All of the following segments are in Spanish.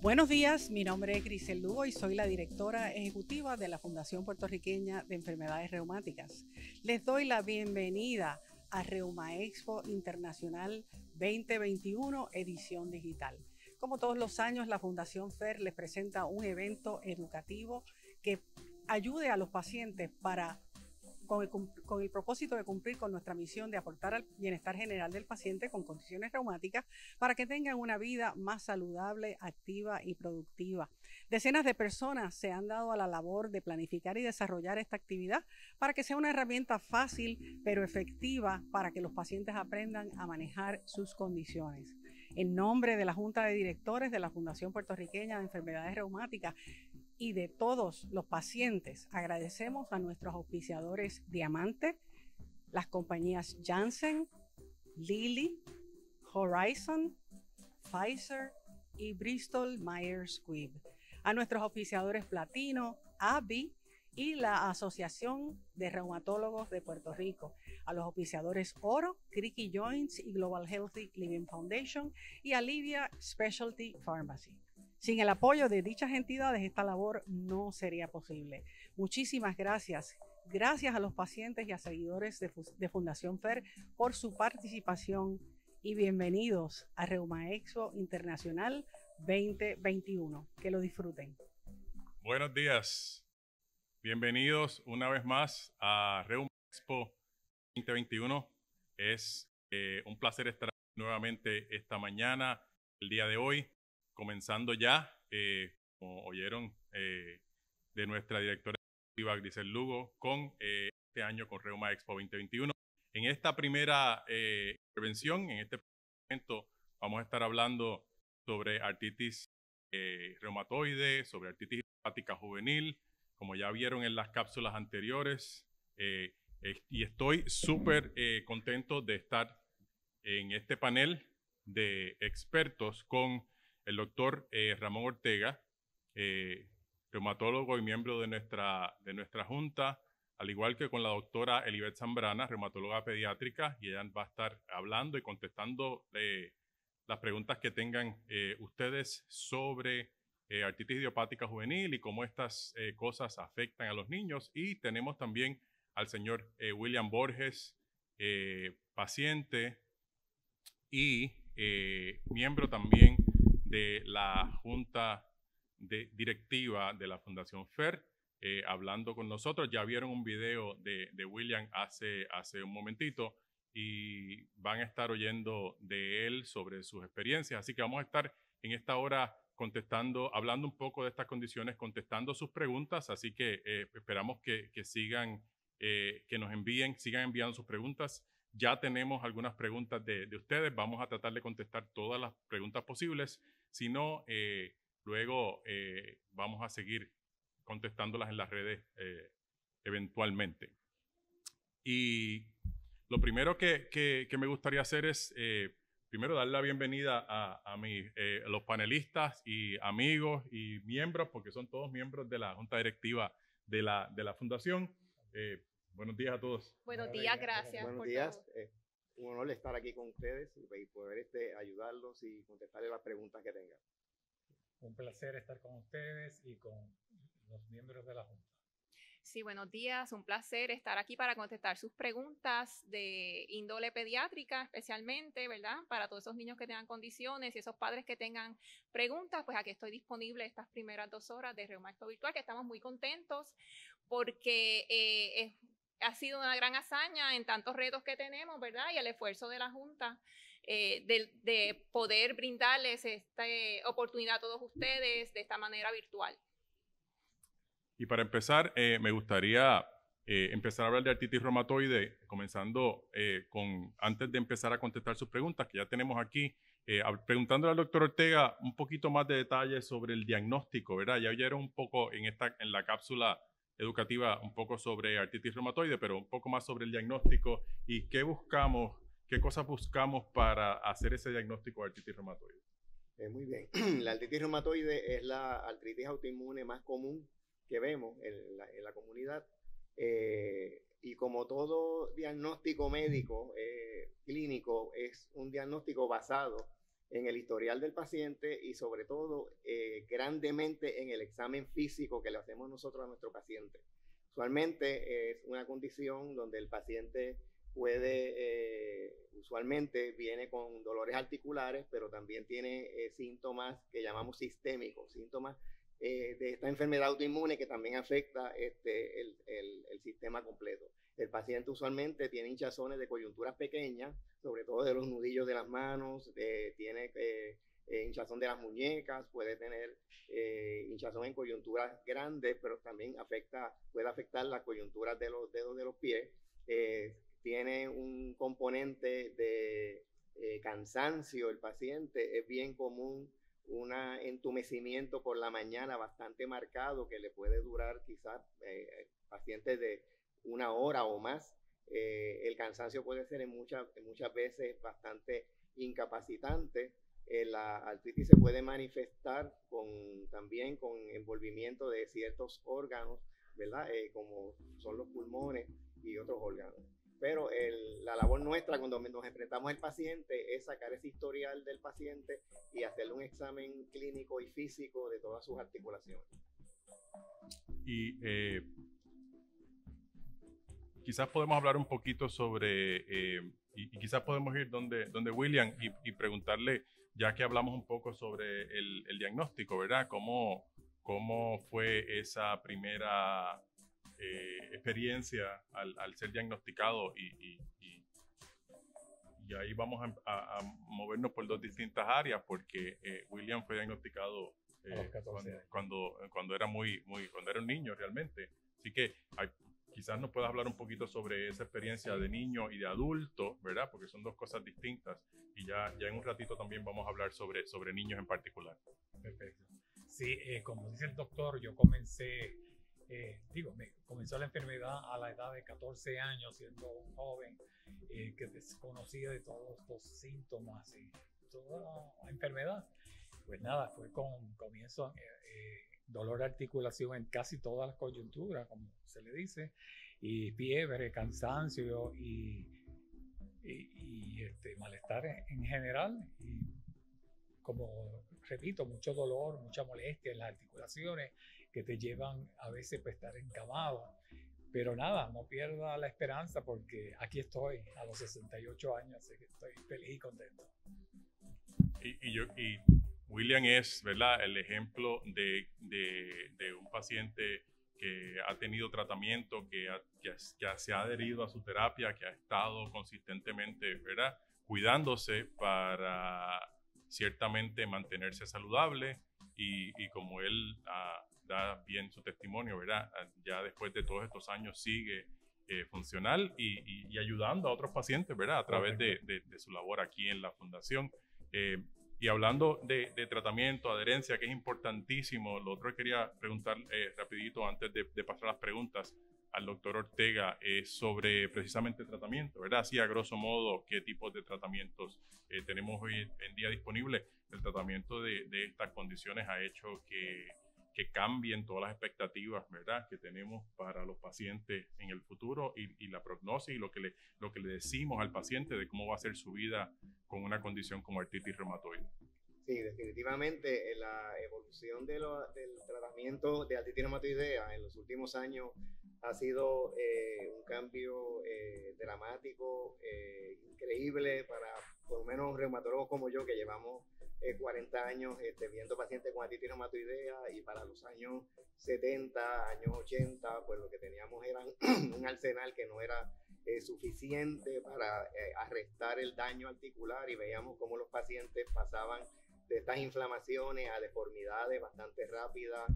Buenos días, mi nombre es Grisel Lugo y soy la directora ejecutiva de la Fundación Puertorriqueña de Enfermedades Reumáticas. Les doy la bienvenida a Reuma Expo Internacional 2021, edición digital. Como todos los años, la Fundación FER les presenta un evento educativo que ayude a los pacientes con el propósito de cumplir con nuestra misión de aportar al bienestar general del paciente con condiciones reumáticas para que tengan una vida más saludable, activa y productiva. Decenas de personas se han dado a la labor de planificar y desarrollar esta actividad para que sea una herramienta fácil pero efectiva para que los pacientes aprendan a manejar sus condiciones. En nombre de la Junta de Directores de la Fundación Puertorriqueña de Enfermedades Reumáticas y de todos los pacientes, agradecemos a nuestros auspiciadores Diamante, las compañías Janssen, Lilly, Horizon, Pfizer y Bristol Myers Squibb, a nuestros auspiciadores Platino, AbbVie y la Asociación de Reumatólogos de Puerto Rico, a los auspiciadores Oro, Criqui Joints y Global Healthy Living Foundation y Alivia Specialty Pharmacy. Sin el apoyo de dichas entidades, esta labor no sería posible. Muchísimas gracias. Gracias a los pacientes y a seguidores de Fundación FER por su participación y bienvenidos a Reuma Expo Internacional 2021. Que lo disfruten. Buenos días. Bienvenidos una vez más a Reuma Expo 2021. Es un placer estar nuevamente esta mañana, el día de hoy, comenzando ya, como oyeron de nuestra directora ejecutiva Grisel Lugo, con este año con Reuma Expo 2021. En esta primera intervención, en este momento, vamos a estar hablando sobre artritis reumatoide, sobre artritis idiopática juvenil, como ya vieron en las cápsulas anteriores, y estoy súper contento de estar en este panel de expertos con el doctor Ramón Ortega, reumatólogo y miembro de nuestra junta, al igual que con la doctora Elibet Zambrana, reumatóloga pediátrica, y ella va a estar hablando y contestando las preguntas que tengan ustedes sobre artritis idiopática juvenil y cómo estas cosas afectan a los niños. Y tenemos también al señor William Borges, paciente y miembro también de la Junta Directiva de la Fundación FER, hablando con nosotros. Ya vieron un video de William hace un momentito y van a estar oyendo de él sobre sus experiencias. Así que vamos a estar en esta hora hablando un poco de estas condiciones, contestando sus preguntas. Así que esperamos que sigan, que nos sigan enviando sus preguntas. Ya tenemos algunas preguntas de ustedes. Vamos a tratar de contestar todas las preguntas posibles. Si no, luego vamos a seguir contestándolas en las redes eventualmente. Y lo primero que me gustaría hacer es, primero, darle la bienvenida a los panelistas y amigos y miembros, porque son todos miembros de la Junta Directiva de la Fundación. Buenos días a todos. Buenos días, gracias. Buenos días. Un honor estar aquí con ustedes y poder ayudarlos y contestarles las preguntas que tengan. Un placer estar con ustedes y con los miembros de la Junta. Sí, buenos días. Un placer estar aquí para contestar sus preguntas de índole pediátrica, especialmente, ¿verdad? Para todos esos niños que tengan condiciones y esos padres que tengan preguntas, pues aquí estoy disponible estas primeras 2 horas de Reuma Expo Virtual, que estamos muy contentos porque ha sido una gran hazaña en tantos retos que tenemos, ¿verdad? Y el esfuerzo de la Junta de poder brindarles esta oportunidad a todos ustedes de esta manera virtual. Y para empezar, me gustaría empezar a hablar de artritis reumatoide, comenzando antes de empezar a contestar sus preguntas, que ya tenemos aquí, preguntándole al doctor Ortega un poquito más de detalles sobre el diagnóstico, ¿verdad? Ya oyeron un poco en la cápsula educativa un poco sobre artritis reumatoide, pero un poco más sobre el diagnóstico y qué cosas buscamos para hacer ese diagnóstico de artritis reumatoide. Muy bien. La artritis reumatoide es la artritis autoinmune más común que vemos en la comunidad, y como todo diagnóstico médico clínico es un diagnóstico basado en el historial del paciente y sobre todo grandemente en el examen físico que le hacemos nosotros a nuestro paciente. Usualmente es una condición donde el paciente usualmente viene con dolores articulares, pero también tiene síntomas que llamamos sistémicos, síntomas de esta enfermedad autoinmune que también afecta el sistema completo. El paciente usualmente tiene hinchazones de coyunturas pequeñas, sobre todo de los nudillos de las manos, tiene hinchazón de las muñecas, puede tener hinchazón en coyunturas grandes, pero también puede afectar las coyunturas de los dedos de los pies. Tiene un componente de cansancio el paciente, es bien común un entumecimiento por la mañana bastante marcado que le puede durar quizás pacientes de 1 hora o más. El cansancio puede ser muchas veces bastante incapacitante. La artritis se puede manifestar también con envolvimiento de ciertos órganos, ¿verdad? Como son los pulmones y otros órganos. Pero la labor nuestra cuando nos enfrentamos al paciente es sacar ese historial del paciente y hacerle un examen clínico y físico de todas sus articulaciones. Y quizás podemos hablar un poquito sobre, y quizás podemos ir donde William y preguntarle, ya que hablamos un poco sobre el diagnóstico, ¿verdad? ¿Cómo fue esa primera experiencia al ser diagnosticado? Y ahí vamos a movernos por 2 distintas áreas, porque William fue diagnosticado cuando era cuando era un niño realmente. Así que quizás nos puedas hablar un poquito sobre esa experiencia de niño y de adulto, ¿verdad? Porque son 2 cosas distintas. Y ya en un ratito también vamos a hablar sobre niños en particular. Perfecto. Sí, como dice el doctor, yo comencé, comenzó la enfermedad a la edad de 14 años, siendo un joven que desconocía de todos estos síntomas y toda la enfermedad. Pues nada, fue comienzo dolor de articulación en casi todas las coyunturas, como se le dice, y fiebre, cansancio y malestar en general, y como repito, mucho dolor, mucha molestia en las articulaciones que te llevan a veces a estar encamado. Pero nada, no pierda la esperanza, porque aquí estoy a los 68 años, así que estoy feliz y contento. Y William es, ¿verdad?, el ejemplo de un paciente que ha tenido tratamiento, que se ha adherido a su terapia, que ha estado consistentemente, ¿verdad?, cuidándose para ciertamente mantenerse saludable y como él da bien su testimonio, ¿verdad?, ya después de todos estos años sigue funcional y ayudando a otros pacientes, ¿verdad?, a través de su labor aquí en la fundación. Y hablando de tratamiento, adherencia, que es importantísimo, lo otro que quería preguntar rapidito antes de pasar a las preguntas al doctor Ortega es sobre precisamente tratamiento, ¿verdad? Así a grosso modo, ¿qué tipos de tratamientos tenemos hoy en día disponibles? El tratamiento de estas condiciones ha hecho que cambien todas las expectativas, ¿verdad?, que tenemos para los pacientes en el futuro y la prognosis y lo que le decimos al paciente de cómo va a ser su vida con una condición como artritis reumatoide. Sí, definitivamente la evolución del tratamiento de artritis reumatoidea en los últimos años ha sido un cambio dramático, increíble para por lo menos reumatólogos como yo, que llevamos 40 años viendo pacientes con artritis reumatoidea, y para los años 70, años 80, pues lo que teníamos era un arsenal que no era suficiente para arrestar el daño articular, y veíamos cómo los pacientes pasaban de estas inflamaciones a deformidades bastante rápidas,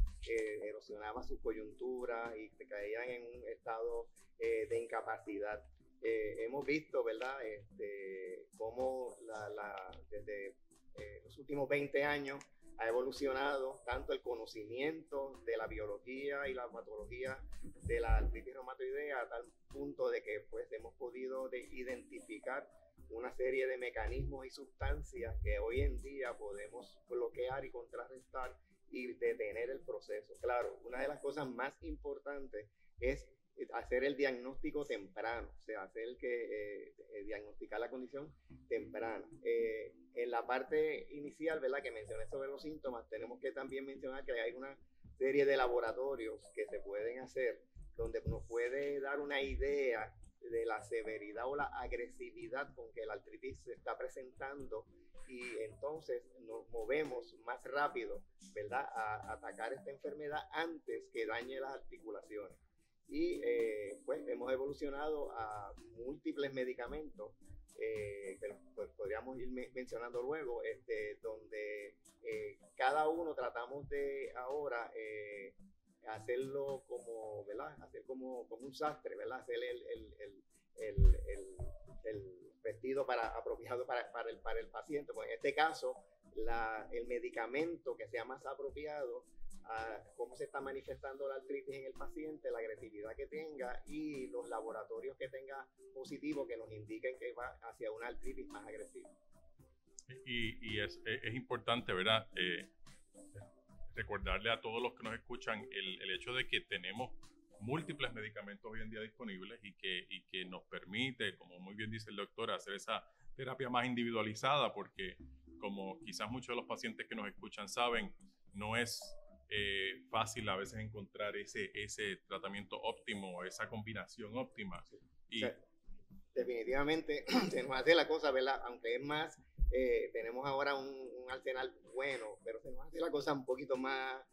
erosionaba sus coyunturas y caían en un estado de incapacidad. Hemos visto, ¿verdad?, cómo desde los últimos 20 años ha evolucionado tanto el conocimiento de la biología y la patología de la artritis reumatoidea, a tal punto de que pues hemos podido identificar una serie de mecanismos y sustancias que hoy en día podemos bloquear y contrarrestar y detener el proceso. Claro, una de las cosas más importantes es hacer el diagnóstico temprano, o sea, hacer que diagnosticar la condición temprana. En la parte inicial, ¿verdad?, que mencioné sobre los síntomas, tenemos que también mencionar que hay una serie de laboratorios que se pueden hacer donde nos puede dar una idea de la severidad o la agresividad con que la artritis se está presentando, y entonces nos movemos más rápido, ¿verdad?, a atacar esta enfermedad antes que dañe las articulaciones. Y pues hemos evolucionado a múltiples medicamentos, que pues, podríamos ir mencionando luego, donde cada uno tratamos de ahora hacerlo como, ¿verdad?, hacer como un sastre, ¿verdad?, hacer el vestido apropiado para el paciente. Pues en este caso, el medicamento que sea más apropiado a cómo se está manifestando la artritis en el paciente, la agresividad que tenga y los laboratorios que tenga positivos que nos indiquen que va hacia una artritis más agresiva. Y es importante, ¿verdad?, recordarle a todos los que nos escuchan el hecho de que tenemos múltiples medicamentos hoy en día disponibles y que nos permite, como muy bien dice el doctor, hacer esa terapia más individualizada, porque como quizás muchos de los pacientes que nos escuchan saben, no es fácil a veces encontrar ese tratamiento óptimo, esa combinación óptima. Y, sí, definitivamente se nos hace la cosa, ¿verdad?, aunque es más, tenemos ahora un arsenal bueno, pero se nos hace la cosa un poquito más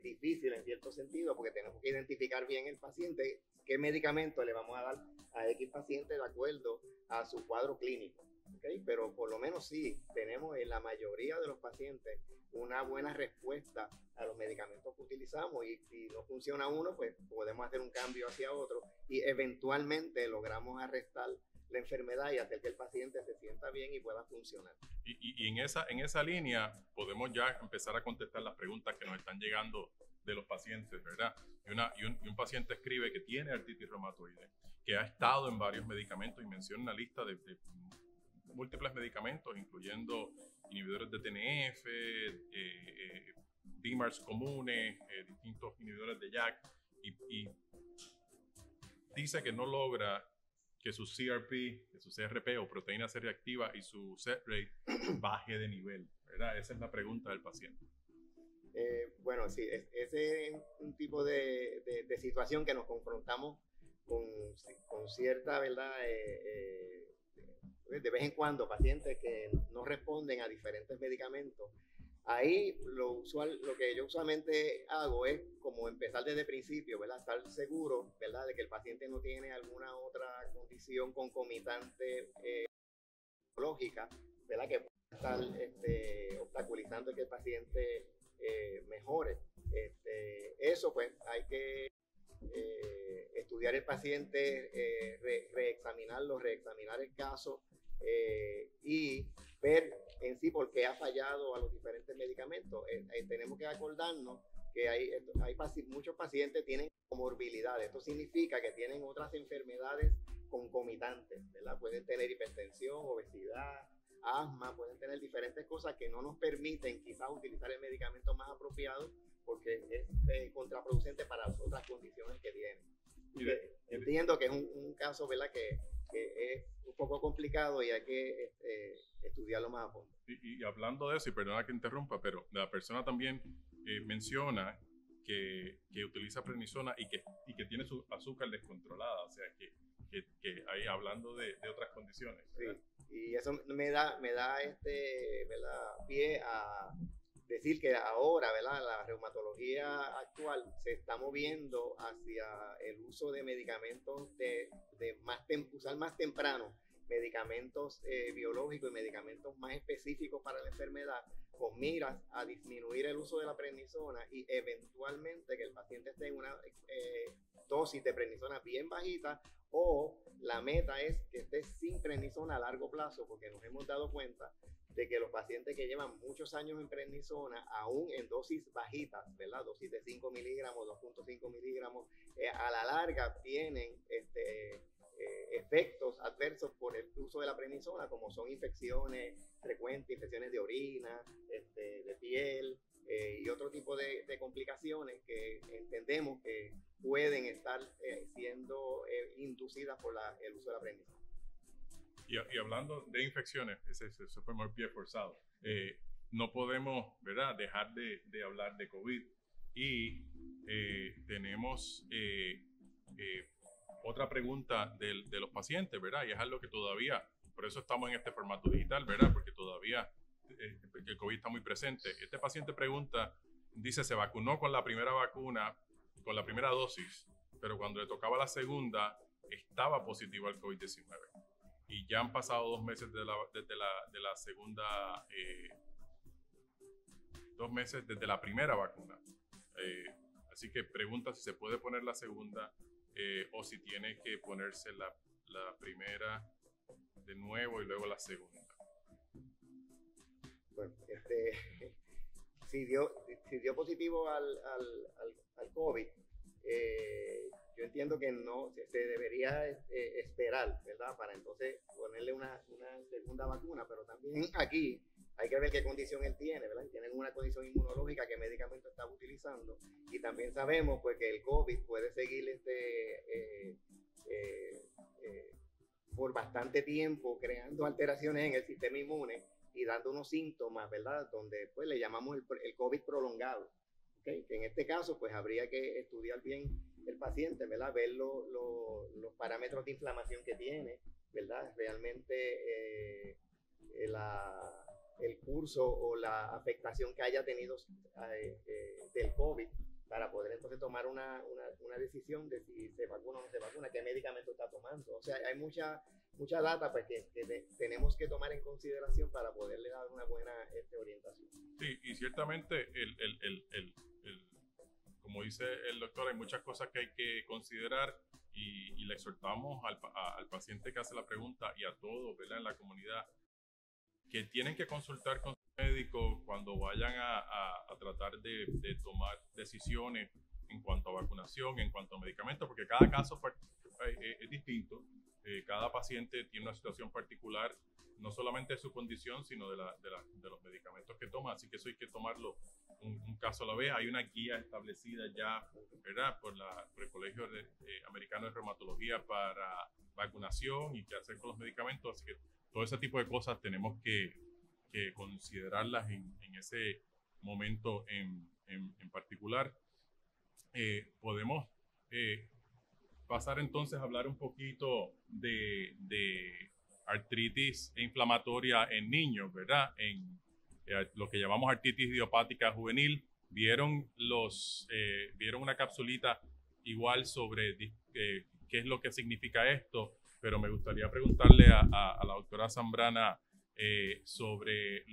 difícil en cierto sentido, porque tenemos que identificar bien el paciente, qué medicamento le vamos a dar a X paciente de acuerdo a su cuadro clínico. ¿Okay? Pero por lo menos sí, tenemos en la mayoría de los pacientes una buena respuesta a los medicamentos que utilizamos, y si no funciona uno, pues podemos hacer un cambio hacia otro y eventualmente logramos arrestar la enfermedad y hacer que el paciente se sienta bien y pueda funcionar. Y en esa línea podemos ya empezar a contestar las preguntas que nos están llegando de los pacientes, ¿verdad? Y un paciente escribe que tiene artritis reumatoide, que ha estado en varios medicamentos y menciona una lista de múltiples medicamentos, incluyendo inhibidores de TNF, DMARDs comunes, distintos inhibidores de JAK, y dice que no logra que su CRP, que su CRP o proteína C reactiva y su set rate baje de nivel, ¿verdad? Esa es la pregunta del paciente. Bueno, sí, ese es un tipo de situación que nos confrontamos con cierta, ¿verdad?, de vez en cuando, pacientes que no responden a diferentes medicamentos. Ahí lo que yo usualmente hago es como empezar desde el principio, ¿verdad?, estar seguro, ¿verdad?, de que el paciente no tiene alguna otra condición concomitante lógica, ¿verdad?, que pueda estar obstaculizando que el paciente mejore. Eso pues hay que estudiar el paciente, reexaminar el caso y ver en sí por qué ha fallado a los diferentes medicamentos. Tenemos que acordarnos que muchos pacientes tienen comorbilidades. Esto significa que tienen otras enfermedades concomitantes, ¿verdad? Pueden tener hipertensión, obesidad, asma, pueden tener diferentes cosas que no nos permiten quizás utilizar el medicamento más apropiado porque es contraproducente para las otras condiciones que tienen. Entiendo que es un caso, ¿verdad?, que es un poco complicado y hay que estudiarlo más a fondo. Y hablando de eso, y perdona que interrumpa, pero la persona también menciona que utiliza prednisona y que tiene su azúcar descontrolada, o sea, que ahí hablando de otras condiciones, ¿verdad? Sí, y eso me da ¿verdad?, pie a decir que ahora, ¿verdad?, la reumatología actual se está moviendo hacia el uso de medicamentos usar más temprano medicamentos biológicos y medicamentos más específicos para la enfermedad, con miras a disminuir el uso de la prednisona y eventualmente que el paciente esté en una dosis de prednisona bien bajita, o la meta es que esté sin prednisona a largo plazo, porque nos hemos dado cuenta de que los pacientes que llevan muchos años en prednisona, aún en dosis bajitas, ¿verdad?, dosis de 5 miligramos, 2.5 miligramos, a la larga tienen efectos adversos por el uso de la prednisona, como son infecciones frecuentes, infecciones de orina, de piel, y otro tipo de complicaciones que entendemos que pueden estar siendo inducidas por el uso de la prednisona. Y hablando de infecciones, eso fue muy pie forzado. No podemos, ¿verdad?, dejar de hablar de COVID. Y tenemos otra pregunta de los pacientes, ¿verdad? Y es algo que todavía, por eso estamos en este formato digital, ¿verdad? Porque todavía el COVID está muy presente. Este paciente pregunta, dice, se vacunó con la primera vacuna, con la primera dosis, pero cuando le tocaba la segunda, estaba positivo al COVID-19. Y ya han pasado 2 meses desde la segunda, 2 meses desde la primera vacuna. Así que pregunta si se puede poner la segunda o si tiene que ponerse la primera de nuevo y luego la segunda. Bueno, si dio positivo al COVID, yo entiendo que no se debería esperar, ¿verdad? Para entonces ponerle una segunda vacuna, pero también aquí hay que ver qué condición él tiene, ¿verdad? Tiene una condición inmunológica, qué medicamento está utilizando, y también sabemos pues que el COVID puede seguir por bastante tiempo creando alteraciones en el sistema inmune y dando unos síntomas, ¿verdad? Donde pues le llamamos el COVID prolongado, ¿okay? Que en este caso pues habría que estudiar bien el paciente, ¿verdad? Ver los parámetros de inflamación que tiene, ¿verdad? Realmente el curso o la afectación que haya tenido del COVID para poder entonces tomar una decisión de si se vacuna o no se vacuna, qué medicamento está tomando. O sea, hay mucha data pues, que tenemos que tomar en consideración para poderle dar una buena orientación. Sí, y ciertamente, como dice el doctor, hay muchas cosas que hay que considerar y le exhortamos al paciente que hace la pregunta y a todos, ¿verdad?, en la comunidad, que tienen que consultar con su médico cuando vayan a tratar de tomar decisiones en cuanto a vacunación, en cuanto a medicamentos, porque cada caso es distinto. Cada paciente tiene una situación particular, no solamente de su condición, sino de los medicamentos que toma. Así que eso hay que tomarlo un caso a la vez. Hay una guía establecida ya, ¿verdad?, por el Colegio Americano de Reumatología para vacunación y qué hacer con los medicamentos. Así que todo ese tipo de cosas tenemos que considerarlas en ese momento en particular. Podemos pasar entonces a hablar un poquito de artritis inflamatoria en niños, ¿verdad? En lo que llamamos artritis idiopática juvenil. Vieron una capsulita igual sobre qué es lo que significa esto, pero me gustaría preguntarle a la doctora Zambrana sobre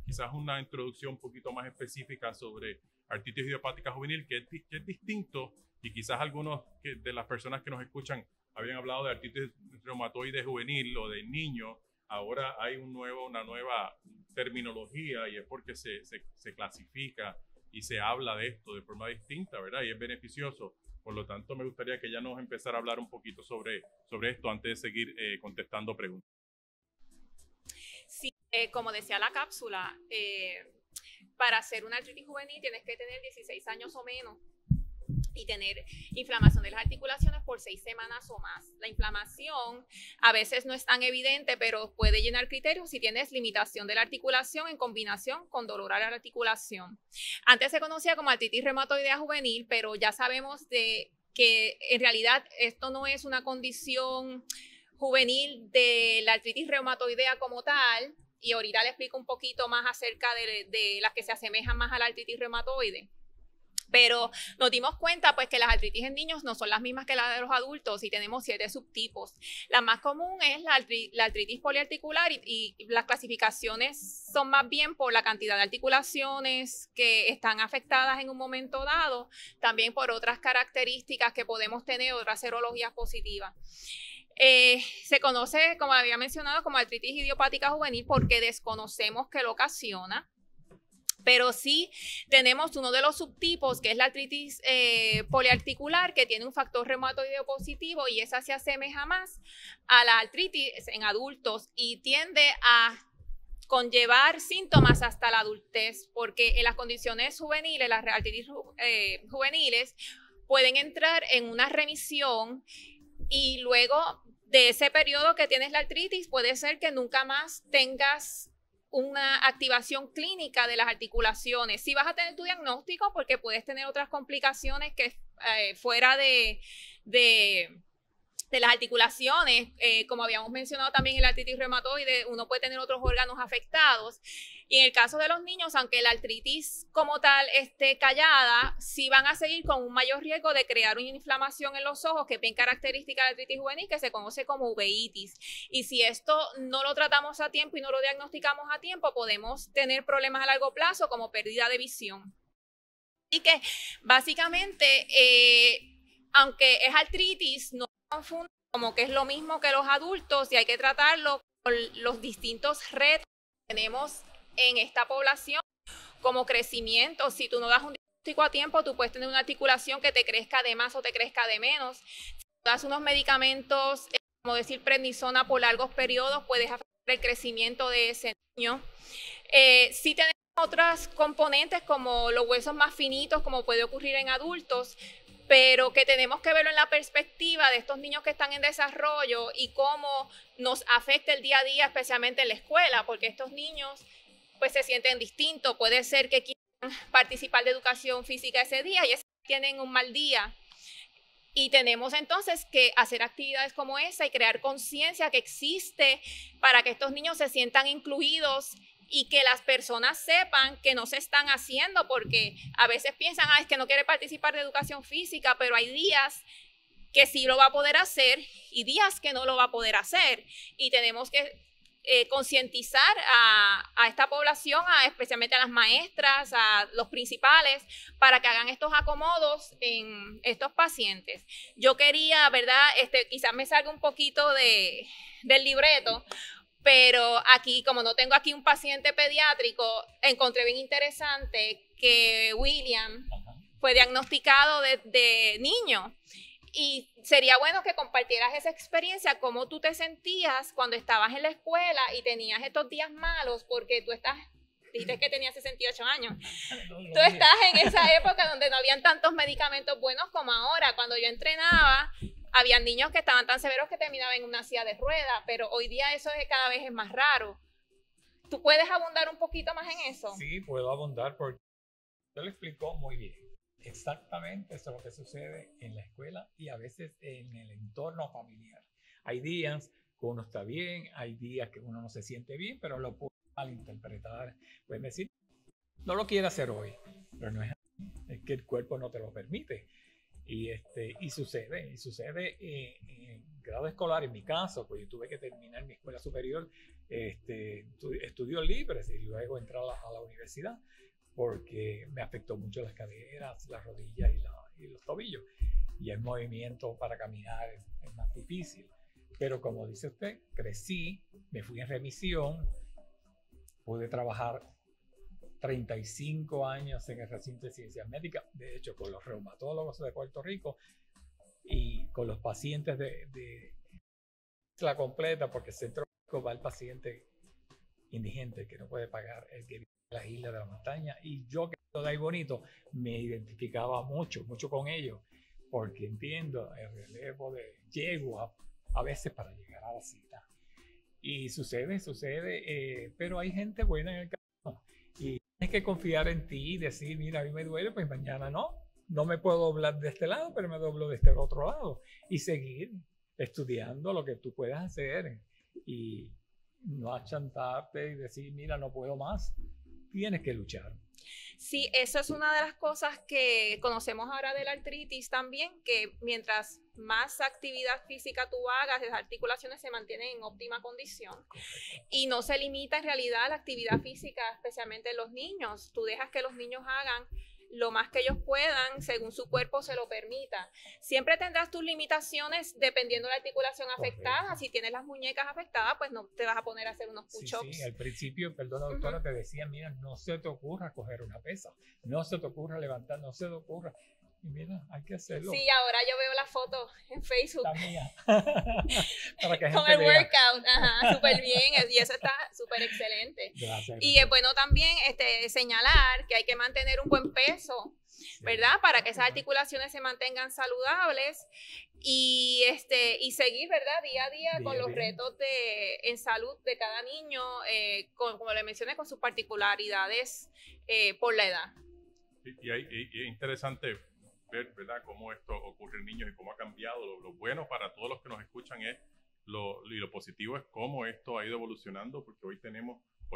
quizás una introducción un poquito más específica sobre artritis idiopática juvenil, que es distinto, y quizás algunos de las personas que nos escuchan habían hablado de artritis reumatoide juvenil o de niño. Ahora hay una nueva terminología, y es porque se clasifica y se habla de esto de forma distinta, ¿verdad? Y es beneficioso. Por lo tanto, me gustaría que ella nos empezara a hablar un poquito sobre esto antes de seguir contestando preguntas. Sí, como decía la cápsula, para hacer una artritis juvenil tienes que tener 16 años o menos y tener inflamación de las articulaciones por 6 semanas o más. La inflamación a veces no es tan evidente, pero puede llenar criterios si tienes limitación de la articulación en combinación con dolor a la articulación. Antes se conocía como artritis reumatoidea juvenil, pero ya sabemos que en realidad esto no es una condición juvenil de la artritis reumatoidea como tal, y ahorita le explico un poquito más acerca de las que se asemejan más a la artritis reumatoide. Pero nos dimos cuenta pues que las artritis en niños no son las mismas que las de los adultos y tenemos 7 subtipos. La más común es la artritis poliarticular y las clasificaciones son más bien por la cantidad de articulaciones que están afectadas en un momento dado, también por otras características que podemos tener, otras serologías positivas. Se conoce, como había mencionado, como artritis idiopática juvenil porque desconocemos qué lo ocasiona. Pero sí tenemos uno de los subtipos, que es la artritis poliarticular, que tiene un factor reumatoideo positivo, y esa se asemeja más a la artritis en adultos y tiende a conllevar síntomas hasta la adultez, porque en las condiciones juveniles, las artritis juveniles pueden entrar en una remisión y luego de ese periodo que tienes la artritis, puede ser que nunca más tengas una activación clínica de las articulaciones. Sí vas a tener tu diagnóstico porque puedes tener otras complicaciones que fuera de las articulaciones, como habíamos mencionado también en la artritis reumatoide, uno puede tener otros órganos afectados. Y en el caso de los niños, aunque la artritis como tal esté callada, sí van a seguir con un mayor riesgo de crear una inflamación en los ojos, que es bien característica de la artritis juvenil, que se conoce como uveitis. Y si esto no lo tratamos a tiempo y no lo diagnosticamos a tiempo, podemos tener problemas a largo plazo como pérdida de visión. Así que básicamente, aunque es artritis, no confundan como que es lo mismo que los adultos y hay que tratarlo con los distintos retos que tenemos en esta población, como crecimiento. Si tú no das un diagnóstico a tiempo, tú puedes tener una articulación que te crezca de más o te crezca de menos. Si tú das unos medicamentos, como decir prednisona por largos periodos, puedes afectar el crecimiento de ese niño. Si tenemos otras componentes como los huesos más finitos, como puede ocurrir en adultos, pero que tenemos que verlo en la perspectiva de estos niños que están en desarrollo y cómo nos afecta el día a día, especialmente en la escuela, porque estos niños pues se sienten distintos. Puede ser que quieran participar de educación física ese día y tienen un mal día. Y tenemos entonces que hacer actividades como esa y crear conciencia que existe para que estos niños se sientan incluidos y que las personas sepan que no se están haciendo, porque a veces piensan, es que no quiere participar de educación física, pero hay días que sí lo va a poder hacer y días que no lo va a poder hacer. Y tenemos que concientizar a esta población, especialmente a las maestras, a los principales, para que hagan estos acomodos en estos pacientes. Yo quería, ¿verdad? Quizás me salga un poquito del libreto, pero aquí, como no tengo aquí un paciente pediátrico, encontré bien interesante que William fue diagnosticado de niño. Y sería bueno que compartieras esa experiencia, cómo tú te sentías cuando estabas en la escuela y tenías estos días malos, porque tú dijiste que tenías 68 años. Tú estás en esa época donde no habían tantos medicamentos buenos como ahora. Cuando yo entrenaba, había niños que estaban tan severos que terminaban en una silla de ruedas, pero hoy día eso cada vez es más raro. ¿Tú puedes abundar un poquito más en eso? Sí, puedo abundar porque usted lo explicó muy bien. Exactamente eso es lo que sucede en la escuela y a veces en el entorno familiar. Hay días que uno está bien, hay días que uno no se siente bien, pero lo puede malinterpretar. Pueden decir, no lo quiere hacer hoy, pero no es así, es que el cuerpo no te lo permite. Y sucede en grado escolar, en mi caso, pues yo tuve que terminar mi escuela superior, estudios libres y luego entrar a la universidad, porque me afectó mucho las caderas, las rodillas y los tobillos. Y el movimiento para caminar es más difícil. Pero como dice usted, crecí, me fui en remisión, pude trabajar 35 años en el recinto de ciencias médicas, de hecho con los reumatólogos de Puerto Rico y con los pacientes de la completa, porque el centro médico va al paciente indigente que no puede pagar, el que vive en las islas de la montaña, y yo que soy de ahí bonito me identificaba mucho con ellos, porque entiendo el relevo de yegua a veces para llegar a la cita. Y sucede, pero hay gente buena en el camino y tienes que confiar en ti y decir, mira, a mí me duele, pues mañana no me puedo doblar de este lado, pero me doblo de este otro lado, y seguir estudiando lo que tú puedas hacer y no achantarte y decir, mira, no puedo más. Tienes que luchar. Sí, eso es una de las cosas que conocemos ahora de la artritis también, que mientras más actividad física tú hagas, las articulaciones se mantienen en óptima condición. Y no se limita en realidad a la actividad física, especialmente en los niños. Tú dejas que los niños hagan lo más que ellos puedan según su cuerpo se lo permita. Siempre tendrás tus limitaciones dependiendo de la articulación afectada. Si tienes las muñecas afectadas, pues no te vas a poner a hacer unos push-ups. Sí, al principio, perdona doctora, te decía, mira, no se te ocurra coger una pesa, no se te ocurra levantar, no se te ocurra. Y mira, hay que hacerlo. Sí, ahora yo veo la foto en Facebook. La mía. Para que con el workout, súper bien, y eso está súper excelente. Gracias. Y es bueno también señalar que hay que mantener un buen peso. ¿verdad? Para que esas articulaciones se mantengan saludables y seguir, ¿verdad? Día a día con los retos en salud de cada niño, como le mencioné, con sus particularidades por la edad. Y es interesante ver, ¿verdad?, cómo esto ocurre en niños y cómo ha cambiado. Lo bueno para todos los que nos escuchan es y lo positivo es cómo esto ha ido evolucionando, porque hoy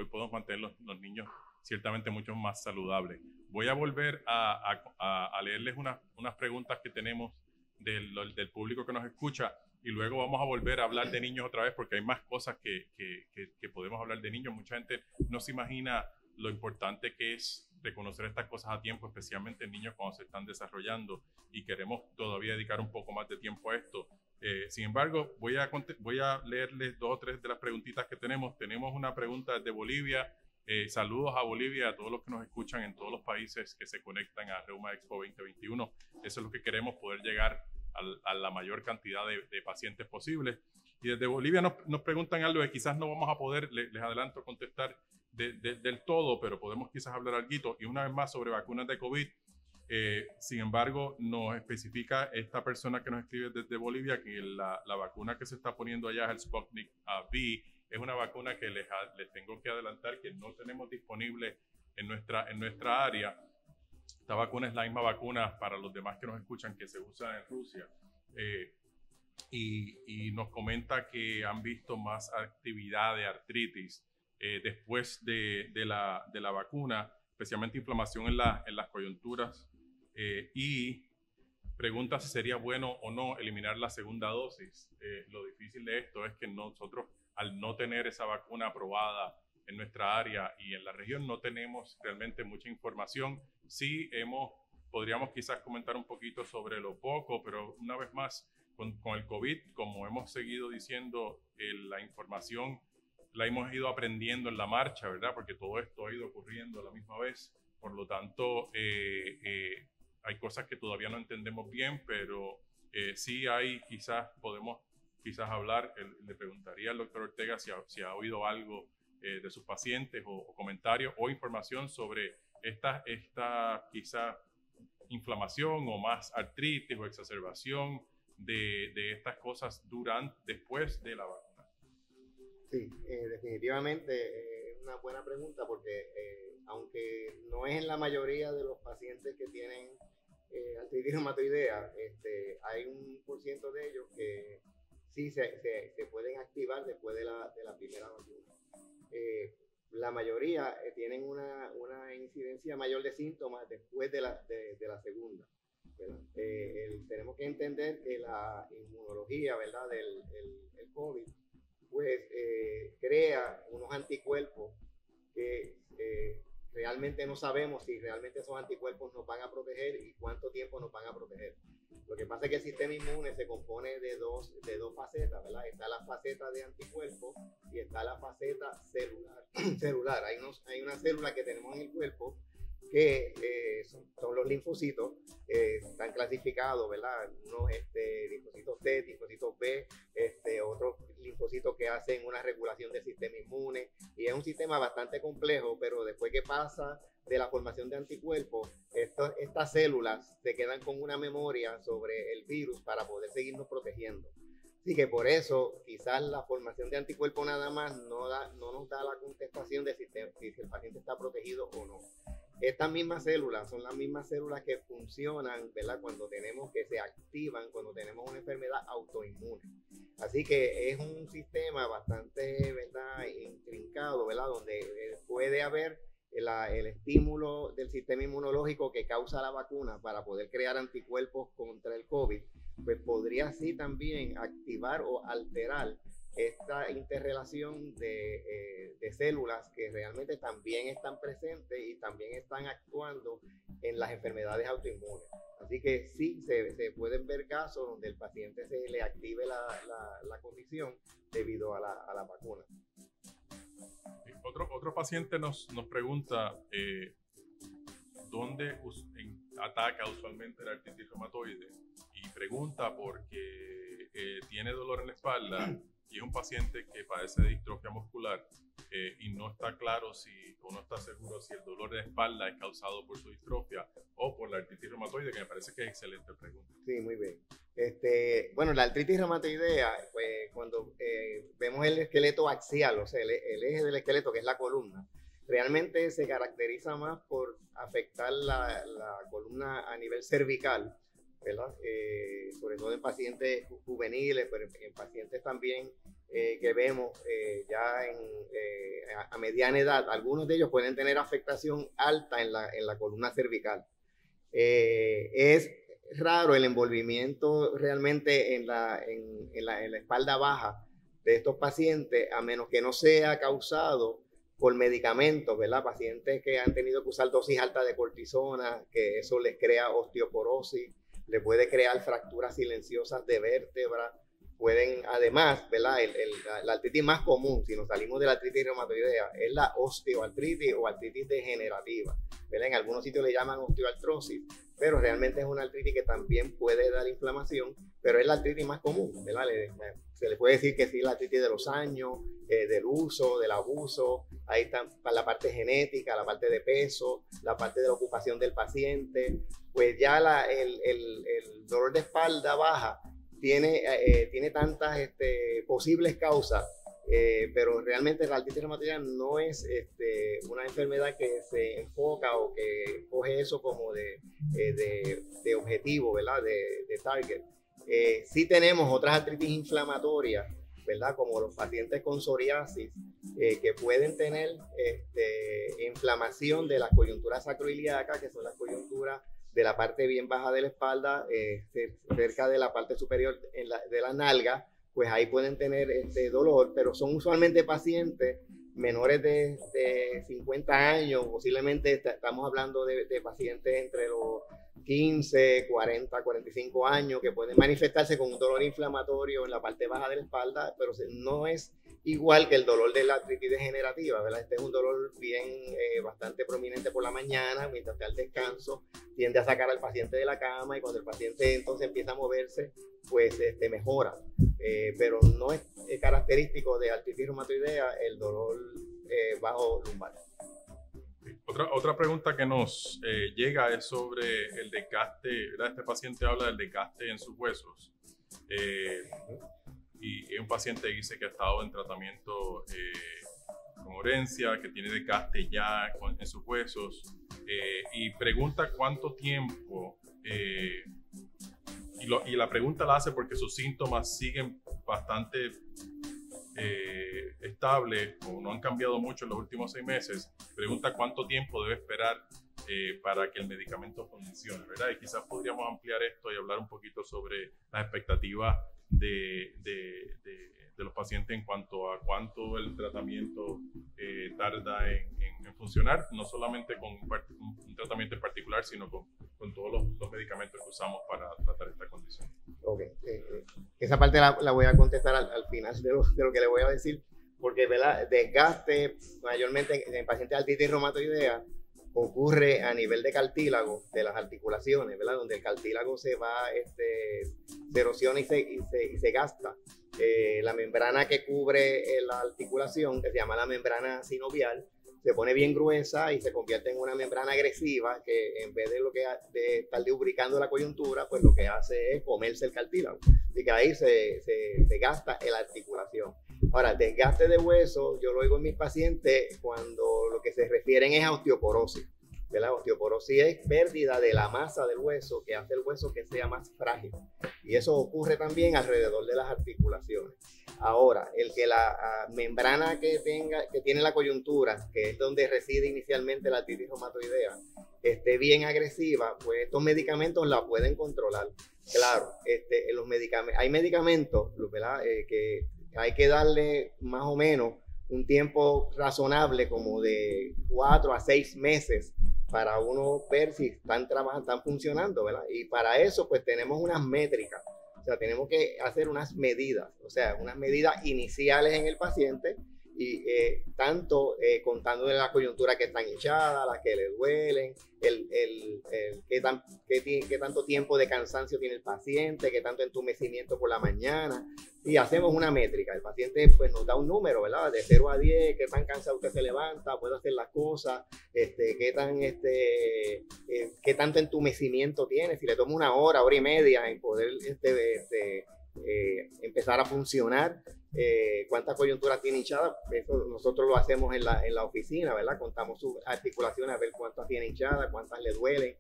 podemos mantener los niños ciertamente mucho más saludables. Voy a volver a leerles unas preguntas que tenemos del público que nos escucha, y luego vamos a volver a hablar de niños otra vez, porque hay más cosas que podemos hablar de niños. Mucha gente no se imagina lo importante que es reconocer estas cosas a tiempo, especialmente en niños cuando se están desarrollando, y queremos todavía dedicar un poco más de tiempo a esto. Sin embargo, voy a leerles 2 o 3 de las preguntitas que tenemos. Tenemos una pregunta de Bolivia. Saludos a Bolivia, a todos los que nos escuchan en todos los países que se conectan a Reuma Expo 2021. Eso es lo que queremos, poder llegar a la mayor cantidad de pacientes posibles. Y desde Bolivia nos preguntan algo que quizás no vamos a poder, les adelanto, contestar del todo, pero podemos quizás hablar algo. Y una vez más sobre vacunas de COVID. Sin embargo, nos especifica esta persona que nos escribe desde Bolivia que la vacuna que se está poniendo allá es el Sputnik V. Es una vacuna que les tengo que adelantar que no tenemos disponible en nuestra área. Esta vacuna es la misma vacuna, para los demás que nos escuchan, que se usa en Rusia. Y nos comenta que han visto más actividad de artritis después de la vacuna, especialmente inflamación en las coyunturas, y pregunta si sería bueno o no eliminar la segunda dosis. Lo difícil de esto es que nosotros, al no tener esa vacuna aprobada en nuestra área y en la región, no tenemos realmente mucha información. Sí podríamos quizás comentar un poquito sobre lo poco, pero una vez más, con el COVID, como hemos seguido diciendo, la información la hemos ido aprendiendo en la marcha, ¿verdad? Porque todo esto ha ido ocurriendo a la misma vez. Por lo tanto, hay cosas que todavía no entendemos bien, pero sí podemos hablar. Le preguntaría al doctor Ortega si ha oído algo de sus pacientes o comentarios o información sobre esta quizá inflamación o más artritis o exacerbación de estas cosas después de la vacuna. Sí, definitivamente es una buena pregunta, porque aunque no es en la mayoría de los pacientes que tienen artritis reumatoidea, hay un % de ellos que sí se pueden activar después de la primera vacuna. La mayoría tienen una incidencia mayor de síntomas después de la segunda, ¿verdad? Tenemos que entender que la inmunología, ¿verdad?, del COVID, pues crea unos anticuerpos que realmente no sabemos si realmente esos anticuerpos nos van a proteger y cuánto tiempo nos van a proteger. Lo que pasa es que el sistema inmune se compone de dos facetas, ¿verdad? Está la faceta de anticuerpos y está la faceta celular. Hay una célula que tenemos en el cuerpo que son los linfocitos. Están clasificados, ¿verdad? Unos linfocitos T, linfocitos B, otros linfocitos que hacen una regulación del sistema inmune, y es un sistema bastante complejo, pero después que pasa de la formación de anticuerpos, estas células se quedan con una memoria sobre el virus para poder seguirnos protegiendo. Así que por eso quizás la formación de anticuerpos nada más no nos da la contestación de si el paciente está protegido o no. Estas mismas células son las mismas células que funcionan, ¿verdad?, que se activan cuando tenemos una enfermedad autoinmune. Así que es un sistema bastante, ¿verdad?, intrincado, ¿verdad?, donde puede haber el estímulo del sistema inmunológico que causa la vacuna para poder crear anticuerpos contra el COVID, pues podría así también activar o alterar esta interrelación de células que realmente también están presentes y también están actuando en las enfermedades autoinmunes. Así que sí, se pueden ver casos donde el paciente se le active la condición debido a la vacuna. Otro paciente nos pregunta dónde ataca usualmente la artritis reumatoide, y pregunta porque tiene dolor en la espalda y es un paciente que padece de distrofia muscular. y no está claro o no está seguro si el dolor de espalda es causado por su distrofia o por la artritis reumatoide, que me parece que es excelente pregunta. Sí, muy bien. Bueno, la artritis reumatoidea, pues cuando vemos el esqueleto axial, o sea, el eje del esqueleto, que es la columna, realmente se caracteriza más por afectar la columna a nivel cervical, ¿verdad? Sobre todo en pacientes juveniles, pero en pacientes también que vemos ya a mediana edad. Algunos de ellos pueden tener afectación alta en la columna cervical. Es raro el envolvimiento realmente en la espalda baja de estos pacientes, a menos que no sea causado por medicamentos, ¿verdad? Pacientes que han tenido que usar dosis altas de cortisona, que eso les crea osteoporosis, le puede crear fracturas silenciosas de vértebra. Pueden, además, ¿verdad? La artritis más común, si nos salimos de la artritis reumatoidea, es la osteoartritis o artritis degenerativa, ¿verdad? En algunos sitios le llaman osteoartrosis, pero realmente es una artritis que también puede dar inflamación, pero es la artritis más común, ¿verdad? Se le puede decir que sí, la artritis de los años, del uso, del abuso. Ahí está la parte genética, la parte de peso, la parte de la ocupación del paciente. Pues ya el dolor de espalda baja tiene tantas posibles causas, pero realmente la artritis reumatoidea no es una enfermedad que se enfoca o que coge eso como de objetivo, ¿verdad? De target. Sí tenemos otras artritis inflamatorias, ¿verdad? Como los pacientes con psoriasis, que pueden tener inflamación de las coyunturas sacroiliacas, que son las coyunturas de la parte bien baja de la espalda, cerca de la parte superior de la nalga, pues ahí pueden tener dolor, pero son usualmente pacientes menores de 50 años, posiblemente estamos hablando de pacientes entre los 15, 40, 45 años, que pueden manifestarse con un dolor inflamatorio en la parte baja de la espalda, pero no es igual que el dolor de la artritis degenerativa, ¿verdad? Este es un dolor bastante prominente por la mañana, mientras está al descanso, tiende a sacar al paciente de la cama, y cuando el paciente entonces empieza a moverse, pues mejora. Pero no es característico de artritis reumatoidea el dolor bajo lumbar. Otra pregunta que nos llega es sobre el desgaste, ¿verdad? Este paciente habla del desgaste en sus huesos. Y es un paciente que dice que ha estado en tratamiento con Orencia, que tiene desgaste ya en sus huesos, y pregunta cuánto tiempo, y la pregunta la hace porque sus síntomas siguen bastante estables o no han cambiado mucho en los últimos 6 meses. Pregunta cuánto tiempo debe esperar para que el medicamento funcione, ¿verdad? Y quizás podríamos ampliar esto y hablar un poquito sobre las expectativas de los pacientes en cuanto a cuánto el tratamiento tarda en funcionar, no solamente con un tratamiento en particular, sino con todos los medicamentos que usamos para tratar esta condición. Ok, esa parte la voy a contestar al final de lo que le voy a decir, porque, ¿verdad? Desgaste mayormente en pacientes de artritis reumatoidea ocurre a nivel de cartílago de las articulaciones, ¿verdad? Donde el cartílago se va, se erosiona y se gasta. La membrana que cubre la articulación, que se llama la membrana sinovial, se pone bien gruesa y se convierte en una membrana agresiva que, en vez de estar lubricando la coyuntura, pues lo que hace es comerse el cartílago. Y que ahí se gasta la articulación. Ahora, desgaste de hueso, yo lo oigo en mis pacientes cuando lo que se refieren es a osteoporosis. La osteoporosis es pérdida de la masa del hueso, que hace el hueso que sea más frágil. Y eso ocurre también alrededor de las articulaciones. Ahora, el que la membrana que tiene la coyuntura, que es donde reside inicialmente la artritis reumatoidea, esté bien agresiva, pues estos medicamentos la pueden controlar. Claro, hay medicamentos, ¿verdad? Que hay que darle más o menos un tiempo razonable, como de 4 a 6 meses, para uno ver si están funcionando, ¿verdad? Y para eso, pues tenemos unas métricas. O sea, tenemos que hacer unas medidas, o sea, unas medidas iniciales en el paciente, y tanto contando de la coyuntura que están hinchadas, las que le duelen, qué tanto tiempo de cansancio tiene el paciente, qué tanto entumecimiento por la mañana, y hacemos una métrica. El paciente pues nos da un número, ¿verdad? De 0 a 10, qué tan cansado usted se levanta, puede hacer las cosas, qué tanto entumecimiento tiene, si le toma una hora, hora y media en poder empezar a funcionar, cuántas coyunturas tiene hinchadas. Eso nosotros lo hacemos en la oficina, ¿verdad? Contamos sus articulaciones a ver cuántas tiene hinchadas, cuántas le duelen.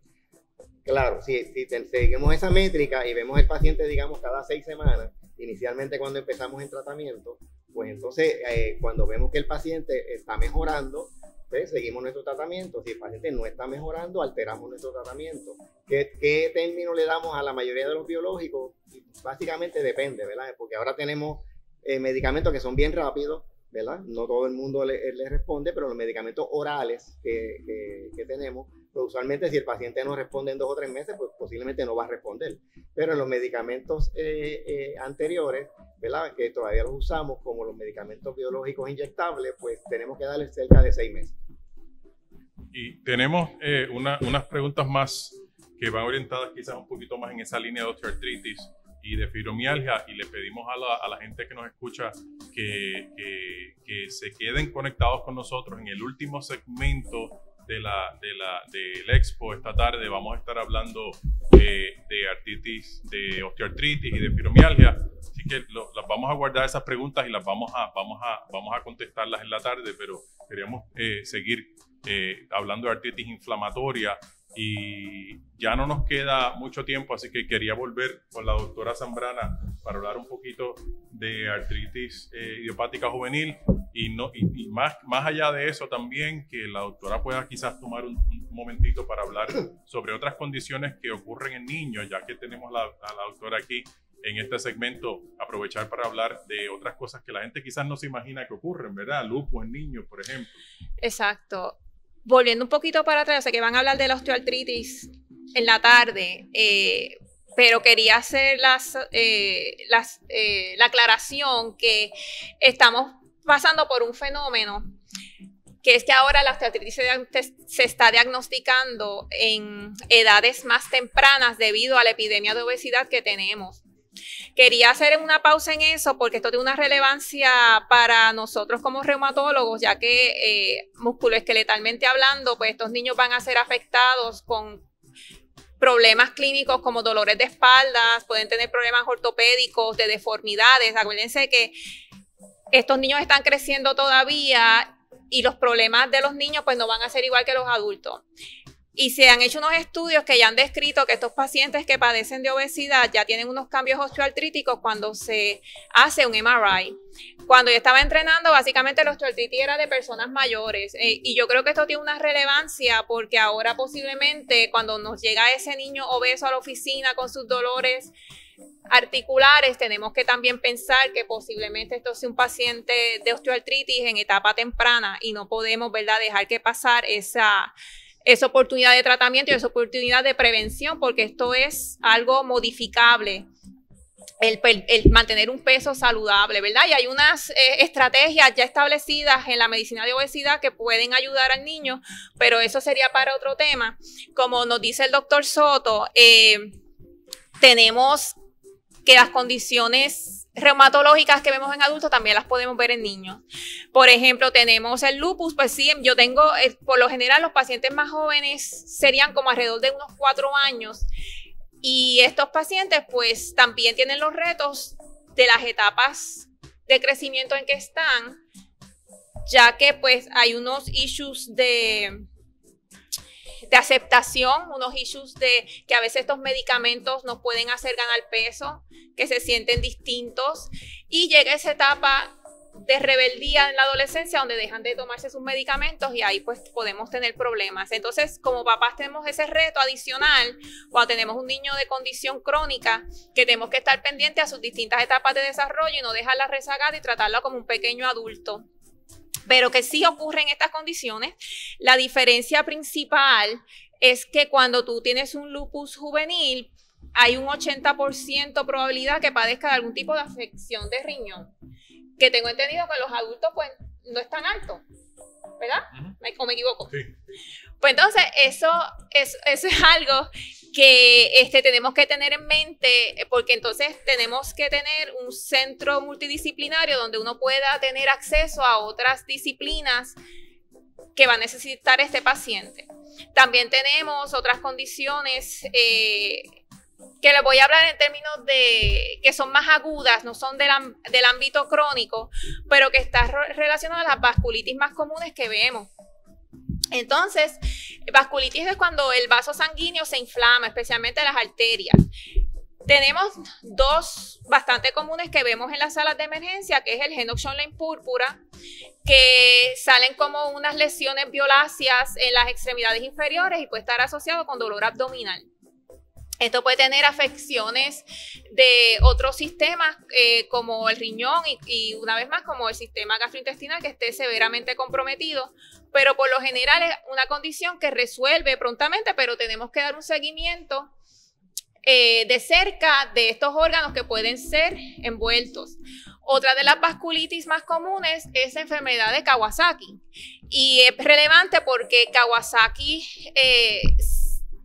Claro, si seguimos esa métrica y vemos el paciente, digamos, cada 6 semanas, inicialmente cuando empezamos en tratamiento, pues entonces cuando vemos que el paciente está mejorando, pues seguimos nuestro tratamiento. Si el paciente no está mejorando, alteramos nuestro tratamiento. ¿Qué término le damos a la mayoría de los biológicos? Básicamente depende, ¿verdad? Porque ahora tenemos medicamentos que son bien rápidos, ¿verdad? No todo el mundo le responde, pero los medicamentos orales que tenemos, pues usualmente si el paciente no responde en 2 o 3 meses, pues posiblemente no va a responder. Pero en los medicamentos anteriores, ¿verdad? Que todavía los usamos como los medicamentos biológicos inyectables, pues tenemos que darle cerca de 6 meses. Y tenemos unas preguntas más que van orientadas quizás un poquito más en esa línea de osteoartritis y de fibromialgia, y le pedimos a la gente que nos escucha que se queden conectados con nosotros. En el último segmento del expo esta tarde vamos a estar hablando de artritis, de osteoartritis y de fibromialgia, así que las vamos a guardar esas preguntas y las vamos a contestarlas en la tarde, pero queríamos seguir hablando de artritis inflamatoria. Y ya no nos queda mucho tiempo, así que quería volver con la doctora Zambrana para hablar un poquito de artritis idiopática juvenil y más allá de eso también, que la doctora pueda quizás tomar un momentito para hablar sobre otras condiciones que ocurren en niños, ya que tenemos a la doctora aquí en este segmento, aprovechar para hablar de otras cosas que la gente quizás no se imagina que ocurren, ¿verdad? Lupus en niños, por ejemplo. Exacto. Volviendo un poquito para atrás, sé que van a hablar de la osteoartritis en la tarde, pero quería hacer la aclaración que estamos pasando por un fenómeno, que es que ahora la osteoartritis se está diagnosticando en edades más tempranas debido a la epidemia de obesidad que tenemos. Quería hacer una pausa en eso porque esto tiene una relevancia para nosotros como reumatólogos, ya que musculoesqueletalmente hablando, pues estos niños van a ser afectados con problemas clínicos como dolores de espaldas, pueden tener problemas ortopédicos, de deformidades. Acuérdense que estos niños están creciendo todavía y los problemas de los niños pues no van a ser igual que los adultos. Y se han hecho unos estudios que ya han descrito que estos pacientes que padecen de obesidad ya tienen unos cambios osteoartríticos cuando se hace un MRI. Cuando yo estaba entrenando, básicamente la osteoartritis era de personas mayores. Y yo creo que esto tiene una relevancia porque ahora posiblemente cuando nos llega ese niño obeso a la oficina con sus dolores articulares, tenemos que también pensar que posiblemente esto sea un paciente de osteoartritis en etapa temprana y no podemos, ¿verdad?, dejar que pasar esa oportunidad de tratamiento y esa oportunidad de prevención, porque esto es algo modificable, el mantener un peso saludable, ¿verdad? Y hay unas estrategias ya establecidas en la medicina de obesidad que pueden ayudar al niño, pero eso sería para otro tema. Como nos dice el doctor Soto, tenemos que las condiciones reumatológicas que vemos en adultos también las podemos ver en niños. Por ejemplo, tenemos el lupus, pues sí, yo tengo, por lo general los pacientes más jóvenes serían como alrededor de unos 4 años y estos pacientes pues también tienen los retos de las etapas de crecimiento en que están, ya que pues hay unos issues de aceptación, unos issues de que a veces estos medicamentos nos pueden hacer ganar peso, que se sienten distintos y llega esa etapa de rebeldía en la adolescencia donde dejan de tomarse sus medicamentos y ahí pues podemos tener problemas. Entonces, como papás tenemos ese reto adicional cuando tenemos un niño de condición crónica que tenemos que estar pendientes a sus distintas etapas de desarrollo y no dejarla rezagada y tratarla como un pequeño adulto. Pero que sí ocurren estas condiciones. La diferencia principal es que cuando tú tienes un lupus juvenil, hay un 80% probabilidad que padezca de algún tipo de afección de riñón, que tengo entendido que los adultos pues no es tan alto, ¿verdad? ¿O me equivoco? Sí. Pues entonces eso es algo que tenemos que tener en mente, porque entonces tenemos que tener un centro multidisciplinario donde uno pueda tener acceso a otras disciplinas que va a necesitar este paciente. También tenemos otras condiciones que les voy a hablar en términos de que son más agudas, no son del ámbito crónico, pero que están relacionadas a las vasculitis más comunes que vemos. Entonces, vasculitis es cuando el vaso sanguíneo se inflama, especialmente las arterias. Tenemos dos bastante comunes que vemos en las salas de emergencia, que es el Henoch-Schönlein púrpura, que salen como unas lesiones violáceas en las extremidades inferiores y puede estar asociado con dolor abdominal. Esto puede tener afecciones de otros sistemas como el riñón y una vez más como el sistema gastrointestinal que esté severamente comprometido, pero por lo general es una condición que resuelve prontamente, pero tenemos que dar un seguimiento de cerca de estos órganos que pueden ser envueltos. Otra de las vasculitis más comunes es la enfermedad de Kawasaki y es relevante porque Kawasaki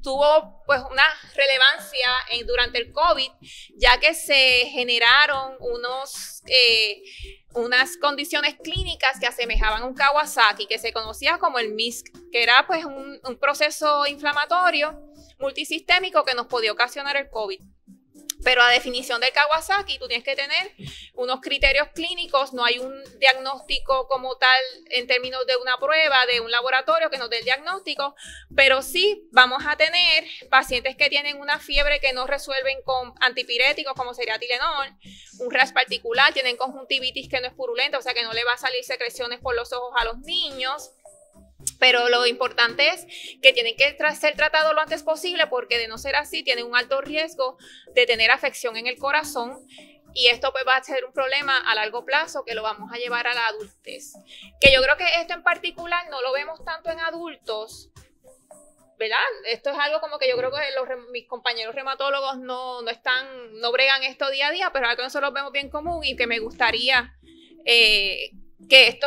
tuvo pues una relevancia durante el COVID, ya que se generaron unas condiciones clínicas que asemejaban a un Kawasaki, que se conocía como el MISC, que era pues un proceso inflamatorio multisistémico que nos podía ocasionar el COVID. Pero a definición del Kawasaki, tú tienes que tener unos criterios clínicos, no hay un diagnóstico como tal en términos de una prueba, de un laboratorio que nos dé el diagnóstico, pero sí vamos a tener pacientes que tienen una fiebre que no resuelven con antipiréticos como sería Tylenol, un rash particular, tienen conjuntivitis que no es purulenta, o sea que no le va a salir secreciones por los ojos a los niños. Pero lo importante es que tienen que ser tratados lo antes posible porque de no ser así tienen un alto riesgo de tener afección en el corazón y esto pues va a ser un problema a largo plazo que lo vamos a llevar a la adultez. Que yo creo que esto en particular no lo vemos tanto en adultos, ¿verdad? Esto es algo como que yo creo que mis compañeros reumatólogos no bregan esto día a día, pero es algo que nosotros vemos bien común y que me gustaría que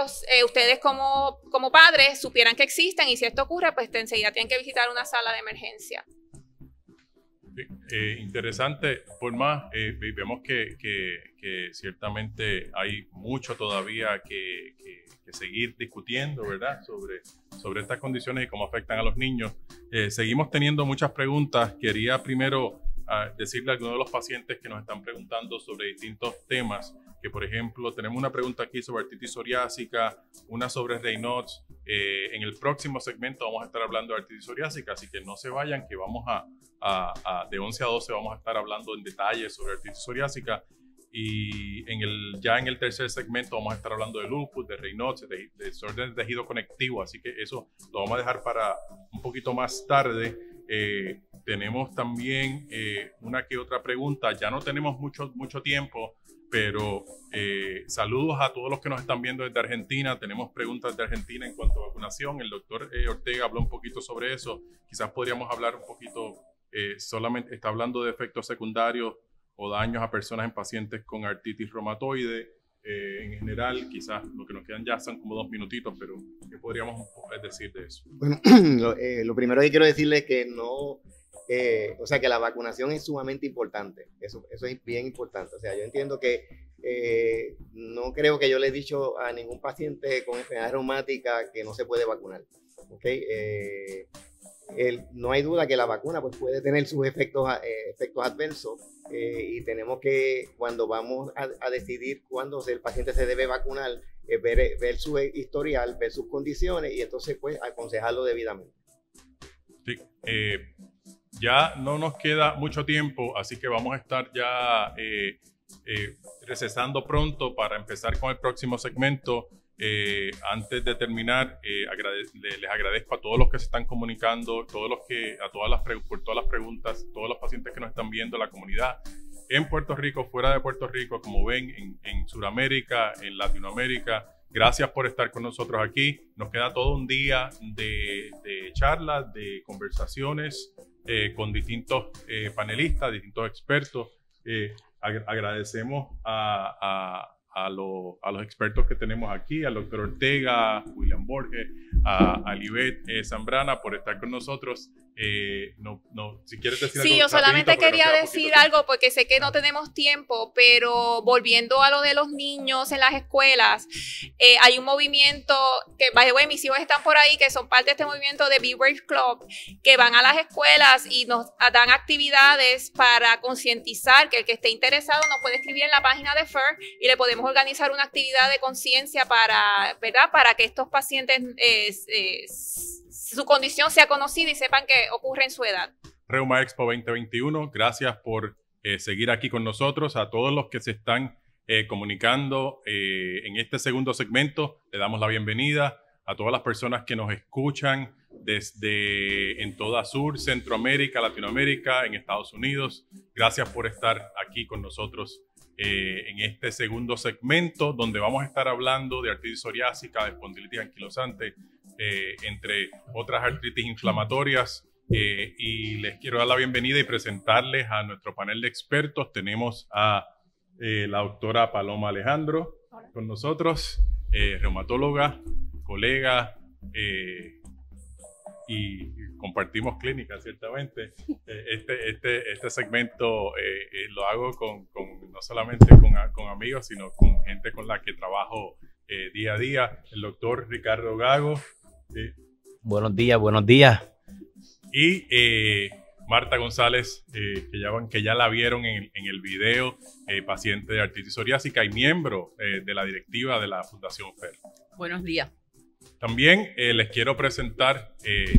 ustedes como padres supieran que existen y si esto ocurre, pues enseguida tienen que visitar una sala de emergencia. Interesante, por más, vemos que ciertamente hay mucho todavía que seguir discutiendo, ¿verdad? Sobre estas condiciones y cómo afectan a los niños. Seguimos teniendo muchas preguntas. Quería primero decirle a algunos de los pacientes que nos están preguntando sobre distintos temas, que por ejemplo tenemos una pregunta aquí sobre artritis psoriásica, una sobre Raynaud's. En el próximo segmento vamos a estar hablando de artritis psoriásica, así que no se vayan, que vamos de 11 a 12 vamos a estar hablando en detalle sobre artritis psoriásica. Y ya en el tercer segmento vamos a estar hablando de lupus, de Raynaud's, de desorden de tejido conectivo, así que eso lo vamos a dejar para un poquito más tarde. Tenemos también una que otra pregunta, ya no tenemos mucho tiempo, pero saludos a todos los que nos están viendo desde Argentina. Tenemos preguntas de Argentina en cuanto a vacunación. El doctor Ortega habló un poquito sobre eso. Quizás podríamos hablar un poquito, solamente está hablando de efectos secundarios o daños a personas en pacientes con artritis reumatoide. En general, quizás lo que nos quedan ya son como 2 minutitos, pero ¿qué podríamos decir de eso? Bueno, lo primero que quiero decirle es que que la vacunación es sumamente importante. Eso es bien importante. O sea, yo entiendo que no creo que yo le he dicho a ningún paciente con enfermedad reumática que no se puede vacunar. ¿Okay? No hay duda que la vacuna pues, puede tener sus efectos adversos y tenemos que, cuando vamos a decidir cuándo el paciente se debe vacunar, ver su historial, ver sus condiciones y entonces pues aconsejarlo debidamente. Sí, ya no nos queda mucho tiempo, así que vamos a estar ya recesando pronto para empezar con el próximo segmento. Antes de terminar, les agradezco a todos los que se están comunicando, por todas las preguntas, todos los pacientes que nos están viendo, la comunidad en Puerto Rico, fuera de Puerto Rico, como ven, en Sudamérica, en Latinoamérica. Gracias por estar con nosotros aquí. Nos queda todo un día de charlas, de conversaciones con distintos panelistas, distintos expertos. Agradecemos a a los expertos que tenemos aquí, al doctor Ortega, William Borges, a Libet Zambrana por estar con nosotros. Si quieres decir algo. Sí, yo solamente quería decir algo porque sé que no tenemos tiempo, pero volviendo a lo de los niños en las escuelas, hay un movimiento que, by the way, mis hijos están por ahí, que son parte de este movimiento de Be Brave Club, que van a las escuelas y nos dan actividades para concientizar que el que esté interesado nos puede escribir en la página de FER y le podemos organizar una actividad de conciencia para, ¿verdad?, para que estos pacientes su condición sea conocida y sepan que ocurre en su edad. Reuma Expo 2021, gracias por seguir aquí con nosotros. A todos los que se están comunicando en este segundo segmento, le damos la bienvenida a todas las personas que nos escuchan en toda Sur, Centroamérica, Latinoamérica, en Estados Unidos. Gracias por estar aquí con nosotros en este segundo segmento, donde vamos a estar hablando de artritis psoriásica, de espondilitis anquilosante, entre otras artritis inflamatorias, y les quiero dar la bienvenida y presentarles a nuestro panel de expertos. Tenemos a la doctora Paloma Alejandro con nosotros, reumatóloga, colega, y compartimos clínica, ciertamente. Este segmento lo hago no solamente con amigos, sino con gente con la que trabajo día a día. El doctor Ricardo Gago. Buenos días, buenos días. Y Marta González, que ya la vieron en el video, paciente de artritis psoriásica y miembro de la directiva de la Fundación FER. Buenos días. También les quiero presentar,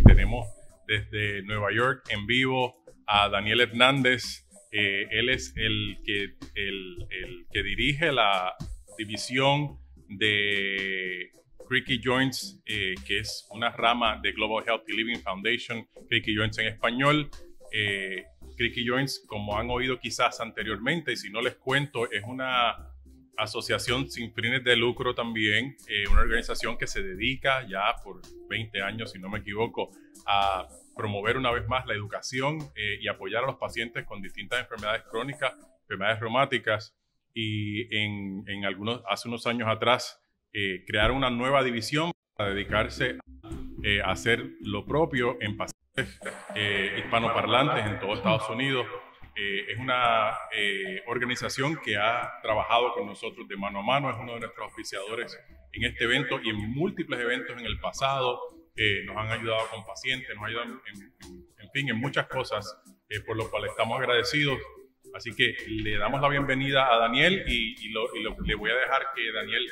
tenemos desde Nueva York en vivo a Daniel Hernández. Él es el que dirige la división de Creaky Joints, que es una rama de Global Healthy Living Foundation, Creaky Joints en español. Creaky Joints, como han oído quizás anteriormente, y si no les cuento, es una asociación sin fines de lucro también, una organización que se dedica ya por 20 años, si no me equivoco, a promover una vez más la educación y apoyar a los pacientes con distintas enfermedades crónicas, enfermedades reumáticas, y hace unos años atrás crearon una nueva división para dedicarse a hacer lo propio en pacientes hispanoparlantes en todo Estados Unidos. Es una organización que ha trabajado con nosotros de mano a mano, es uno de nuestros auspiciadores en este evento y en múltiples eventos en el pasado. Nos han ayudado con pacientes, nos ayudan en muchas cosas, por lo cual estamos agradecidos. Así que le damos la bienvenida a Daniel y le voy a dejar que Daniel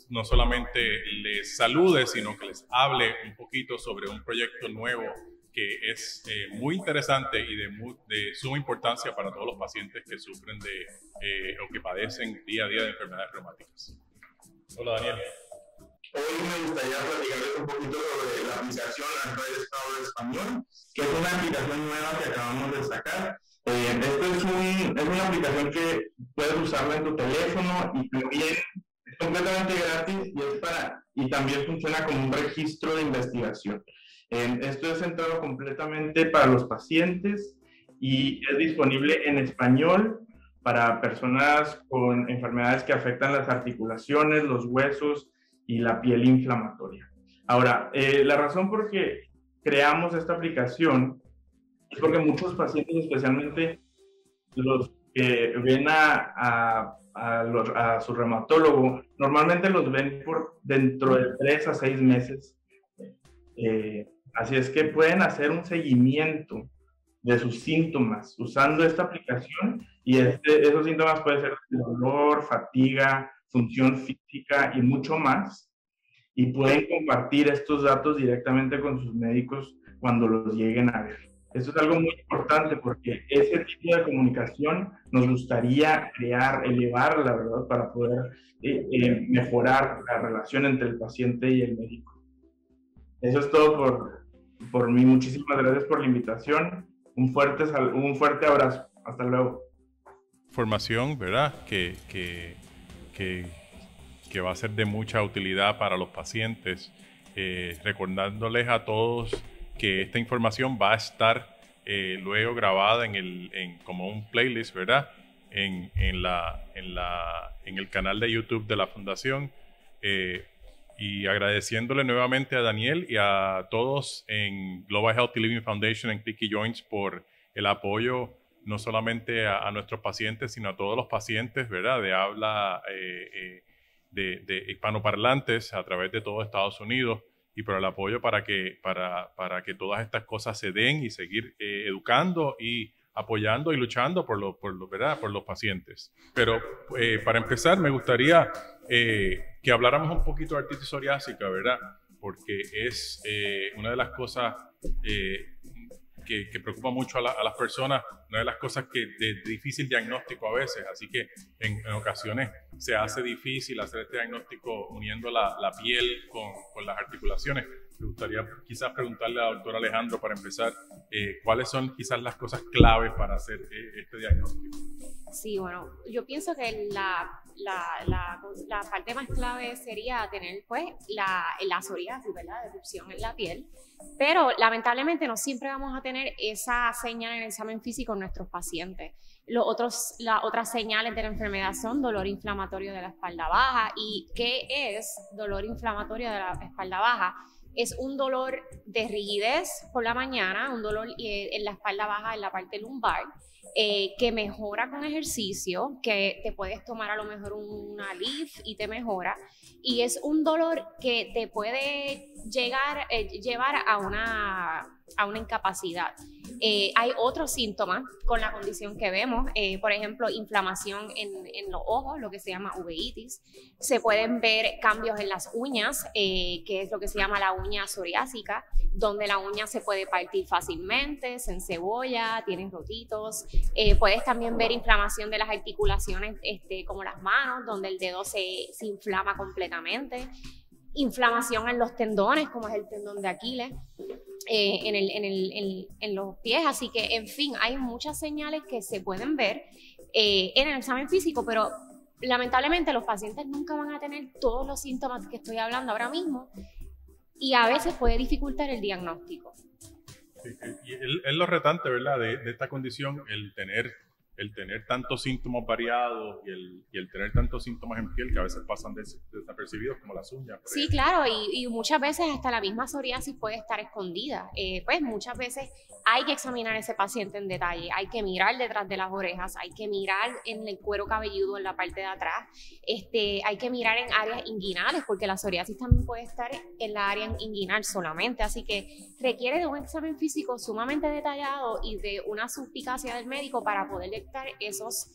no solamente les salude, sino que les hable un poquito sobre un proyecto nuevo que es muy interesante y de suma importancia para todos los pacientes que sufren o que padecen día a día de enfermedades reumáticas. Hola, Daniel. Hoy me gustaría platicarles un poquito sobre la aplicación Android Power Español, que es una aplicación nueva que acabamos de sacar. Esto es una aplicación que puedes usarla en tu teléfono y también es completamente gratis y también funciona como un registro de investigación. Esto es centrado completamente para los pacientes y es disponible en español para personas con enfermedades que afectan las articulaciones, los huesos y la piel inflamatoria. Ahora, la razón por que creamos esta aplicación es porque muchos pacientes, especialmente los que ven a su reumatólogo, normalmente los ven dentro de 3 a 6 meses. Así es que pueden hacer un seguimiento de sus síntomas usando esta aplicación y esos síntomas pueden ser dolor, fatiga, función física y mucho más. Y pueden compartir estos datos directamente con sus médicos cuando los lleguen a ver. Esto es algo muy importante porque ese tipo de comunicación nos gustaría elevar, la verdad, para poder mejorar la relación entre el paciente y el médico. Eso es todo por mí. Muchísimas gracias por la invitación. Un fuerte abrazo. Hasta luego. Información, ¿verdad? Que va a ser de mucha utilidad para los pacientes. Recordándoles a todos que esta información va a estar luego grabada como un playlist, ¿verdad? en el canal de YouTube de la Fundación. Y agradeciéndole nuevamente a Daniel y a todos en Global Healthy Living Foundation en Creaky Joints por el apoyo no solamente a nuestros pacientes, sino a todos los pacientes, ¿verdad?, de habla de hispanoparlantes a través de todo Estados Unidos, y por el apoyo para que todas estas cosas se den y seguir educando y apoyando y luchando por los pacientes. Pero para empezar me gustaría que habláramos un poquito de artritis psoriásica, ¿verdad? Porque es una de las cosas que preocupa mucho a las personas, una de las cosas que de difícil diagnóstico a veces, así que en ocasiones se hace difícil hacer este diagnóstico uniendo la piel con las articulaciones. Me gustaría quizás preguntarle a la doctora Alejandro para empezar, ¿cuáles son quizás las cosas claves para hacer este diagnóstico? Sí, bueno, yo pienso que la parte más clave sería tener pues la psoriasis, ¿verdad?, de erupción en la piel, pero lamentablemente no siempre vamos a tener esa señal en el examen físico en nuestros pacientes. Las otras señales de la enfermedad son dolor inflamatorio de la espalda baja. ¿Y qué es dolor inflamatorio de la espalda baja? Es un dolor de rigidez por la mañana, un dolor en la espalda baja, en la parte lumbar, que mejora con ejercicio, que te puedes tomar a lo mejor una Aleve y te mejora, y es un dolor que te puede llevar a una incapacidad. Hay otros síntomas con la condición que vemos, por ejemplo, inflamación en los ojos, lo que se llama uveitis. Se pueden ver cambios en las uñas, que es lo que se llama la uña psoriásica, donde la uña se puede partir fácilmente, se encebolla, tienen rotitos. Puedes también ver inflamación de las articulaciones, como las manos, donde el dedo se inflama completamente. Inflamación en los tendones, como es el tendón de Aquiles, en los pies. Así que, en fin, hay muchas señales que se pueden ver en el examen físico, pero lamentablemente los pacientes nunca van a tener todos los síntomas que estoy hablando ahora mismo, y a veces puede dificultar el diagnóstico. Sí, y es lo retante, ¿verdad?, de esta condición, el tener tantos síntomas variados y el tener tantos síntomas en piel que a veces pasan desapercibidos, como las uñas. Sí, claro, y muchas veces hasta la misma psoriasis puede estar escondida. Pues muchas veces hay que examinar a ese paciente en detalle, hay que mirar detrás de las orejas, hay que mirar en el cuero cabelludo en la parte de atrás, hay que mirar en áreas inguinales, porque la psoriasis también puede estar en la área inguinal solamente, así que requiere de un examen físico sumamente detallado y de una suspicacia del médico para poder detectar esos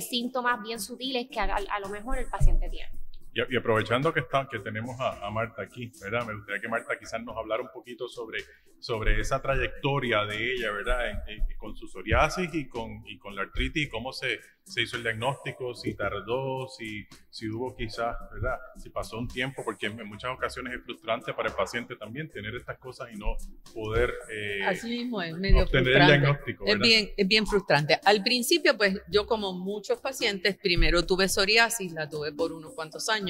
síntomas bien sutiles que a lo mejor el paciente tiene. Y aprovechando que tenemos a Marta aquí, ¿verdad?, me gustaría que Marta quizás nos hablara un poquito sobre esa trayectoria de ella, ¿verdad?, con su psoriasis y con la artritis, cómo se hizo el diagnóstico, si tardó, si hubo quizás, ¿verdad?, si pasó un tiempo, porque en muchas ocasiones es frustrante para el paciente también tener estas cosas y no poder así mismo es medio obtener frustrante. El diagnóstico, ¿verdad? Es bien frustrante. Al principio, pues yo, como muchos pacientes, primero tuve psoriasis, la tuve por unos cuantos años,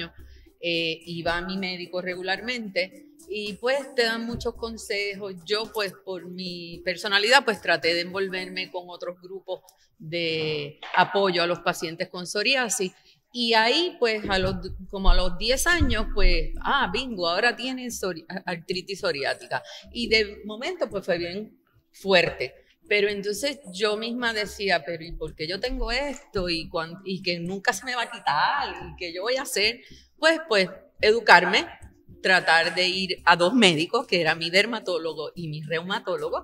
iba a mi médico regularmente y pues te dan muchos consejos. Yo, pues por mi personalidad, pues traté de envolverme con otros grupos de apoyo a los pacientes con psoriasis, y ahí pues como a los 10 años pues bingo, ahora tienen artritis psoriática, y de momento pues fue bien fuerte. Pero entonces yo misma decía, pero ¿y por qué yo tengo esto? Y que nunca se me va a quitar, ¿y qué yo voy a hacer? Pues educarme, tratar de ir a 2 médicos, que era mi dermatólogo y mi reumatólogo,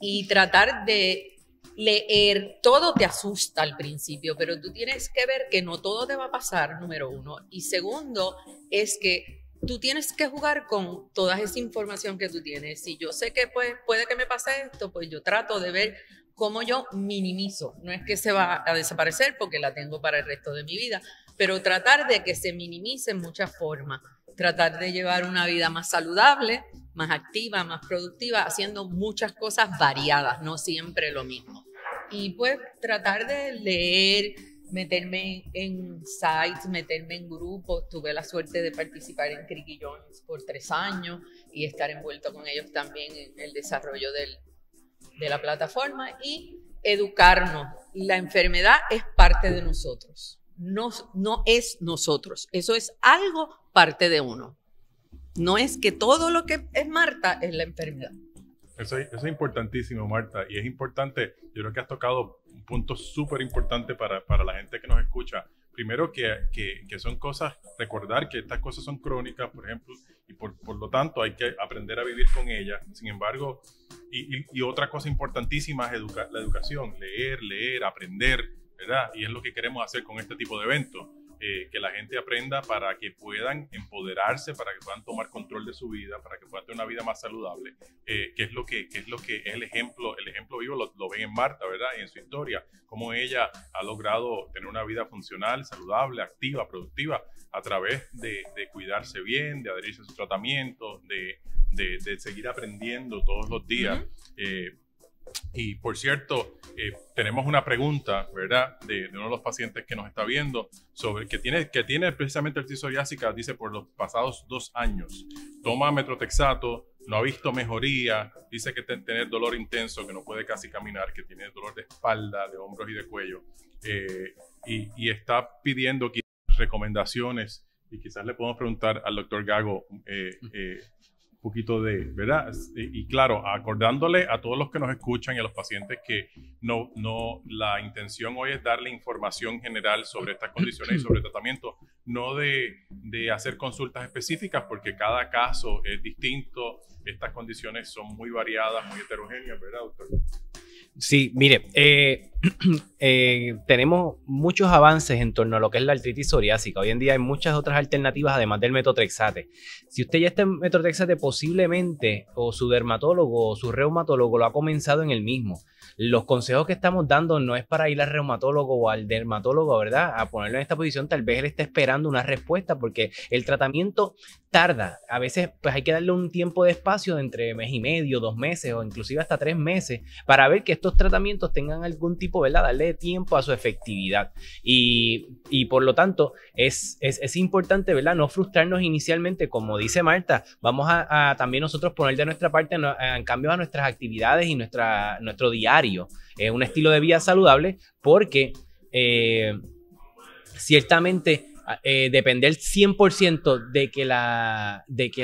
y tratar de leer. Todo te asusta al principio, pero tú tienes que ver que no todo te va a pasar, número 1. Y segundo, es que tú tienes que jugar con toda esa información que tú tienes. Si yo sé que puede que me pase esto, pues yo trato de ver cómo yo minimizo. No es que se va a desaparecer porque la tengo para el resto de mi vida, pero tratar de que se minimice en muchas formas. Tratar de llevar una vida más saludable, más activa, más productiva, haciendo muchas cosas variadas, no siempre lo mismo. Y pues tratar de leer, meterme en sites, meterme en grupos. Tuve la suerte de participar en Creaky Joints por 3 años y estar envuelto con ellos también en el desarrollo de la plataforma. Y educarnos. La enfermedad es parte de nosotros. No es nosotros. Eso es algo parte de uno. No es que todo lo que es Marta es la enfermedad. Eso es importantísimo, Marta. Y es importante, yo creo que has tocado un punto súper importante para la gente que nos escucha. Primero que son cosas, recordar que estas cosas son crónicas, por ejemplo, y por lo tanto hay que aprender a vivir con ellas. Sin embargo, y otra cosa importantísima es la educación, leer, aprender, ¿verdad? Y es lo que queremos hacer con este tipo de eventos. Que la gente aprenda para que puedan empoderarse, para que puedan tomar control de su vida, para que puedan tener una vida más saludable, que es lo que es el ejemplo vivo, lo ven en Marta, ¿verdad? Y en su historia, cómo ella ha logrado tener una vida funcional, saludable, activa, productiva, a través de cuidarse bien, de adherirse a su tratamiento, de seguir aprendiendo todos los días. Y por cierto, tenemos una pregunta, ¿verdad? De uno de los pacientes que nos está viendo, sobre que tiene precisamente artritis psoriásica, dice, por los pasados 2 años. Toma metrotexato, no ha visto mejoría, dice que tener dolor intenso, que no puede casi caminar, que tiene dolor de espalda, de hombros y de cuello. Y está pidiendo recomendaciones, y quizás le podemos preguntar al doctor Gago poquito de, ¿verdad? Y claro, acordándole a todos los que nos escuchan y a los pacientes que la intención hoy es darle información general sobre estas condiciones y sobre tratamiento, no de hacer consultas específicas, porque cada caso es distinto, estas condiciones son muy variadas, muy heterogéneas, ¿verdad, doctor? Sí, mire, tenemos muchos avances en torno a lo que es la artritis psoriásica. Hoy en día hay muchas otras alternativas además del metotrexate. Si usted ya está en metotrexate, posiblemente o su dermatólogo o su reumatólogo lo ha comenzado en el mismo. Los consejos que estamos dando no es para ir al reumatólogo o al dermatólogo, ¿verdad? A ponerlo en esta posición. Tal vez él esté esperando una respuesta, porque el tratamiento tarda. A veces pues hay que darle un tiempo de espacio de entre mes y medio, 2 meses o inclusive hasta 3 meses para ver que estos tratamientos tengan algún tipo, ¿verdad? Darle tiempo a su efectividad. Y por lo tanto es importante, ¿verdad? No frustrarnos inicialmente, como dice Marta. Vamos a también nosotros poner de nuestra parte en cambio a nuestras actividades y nuestro diario. Un estilo de vida saludable, porque ciertamente depender 100% de que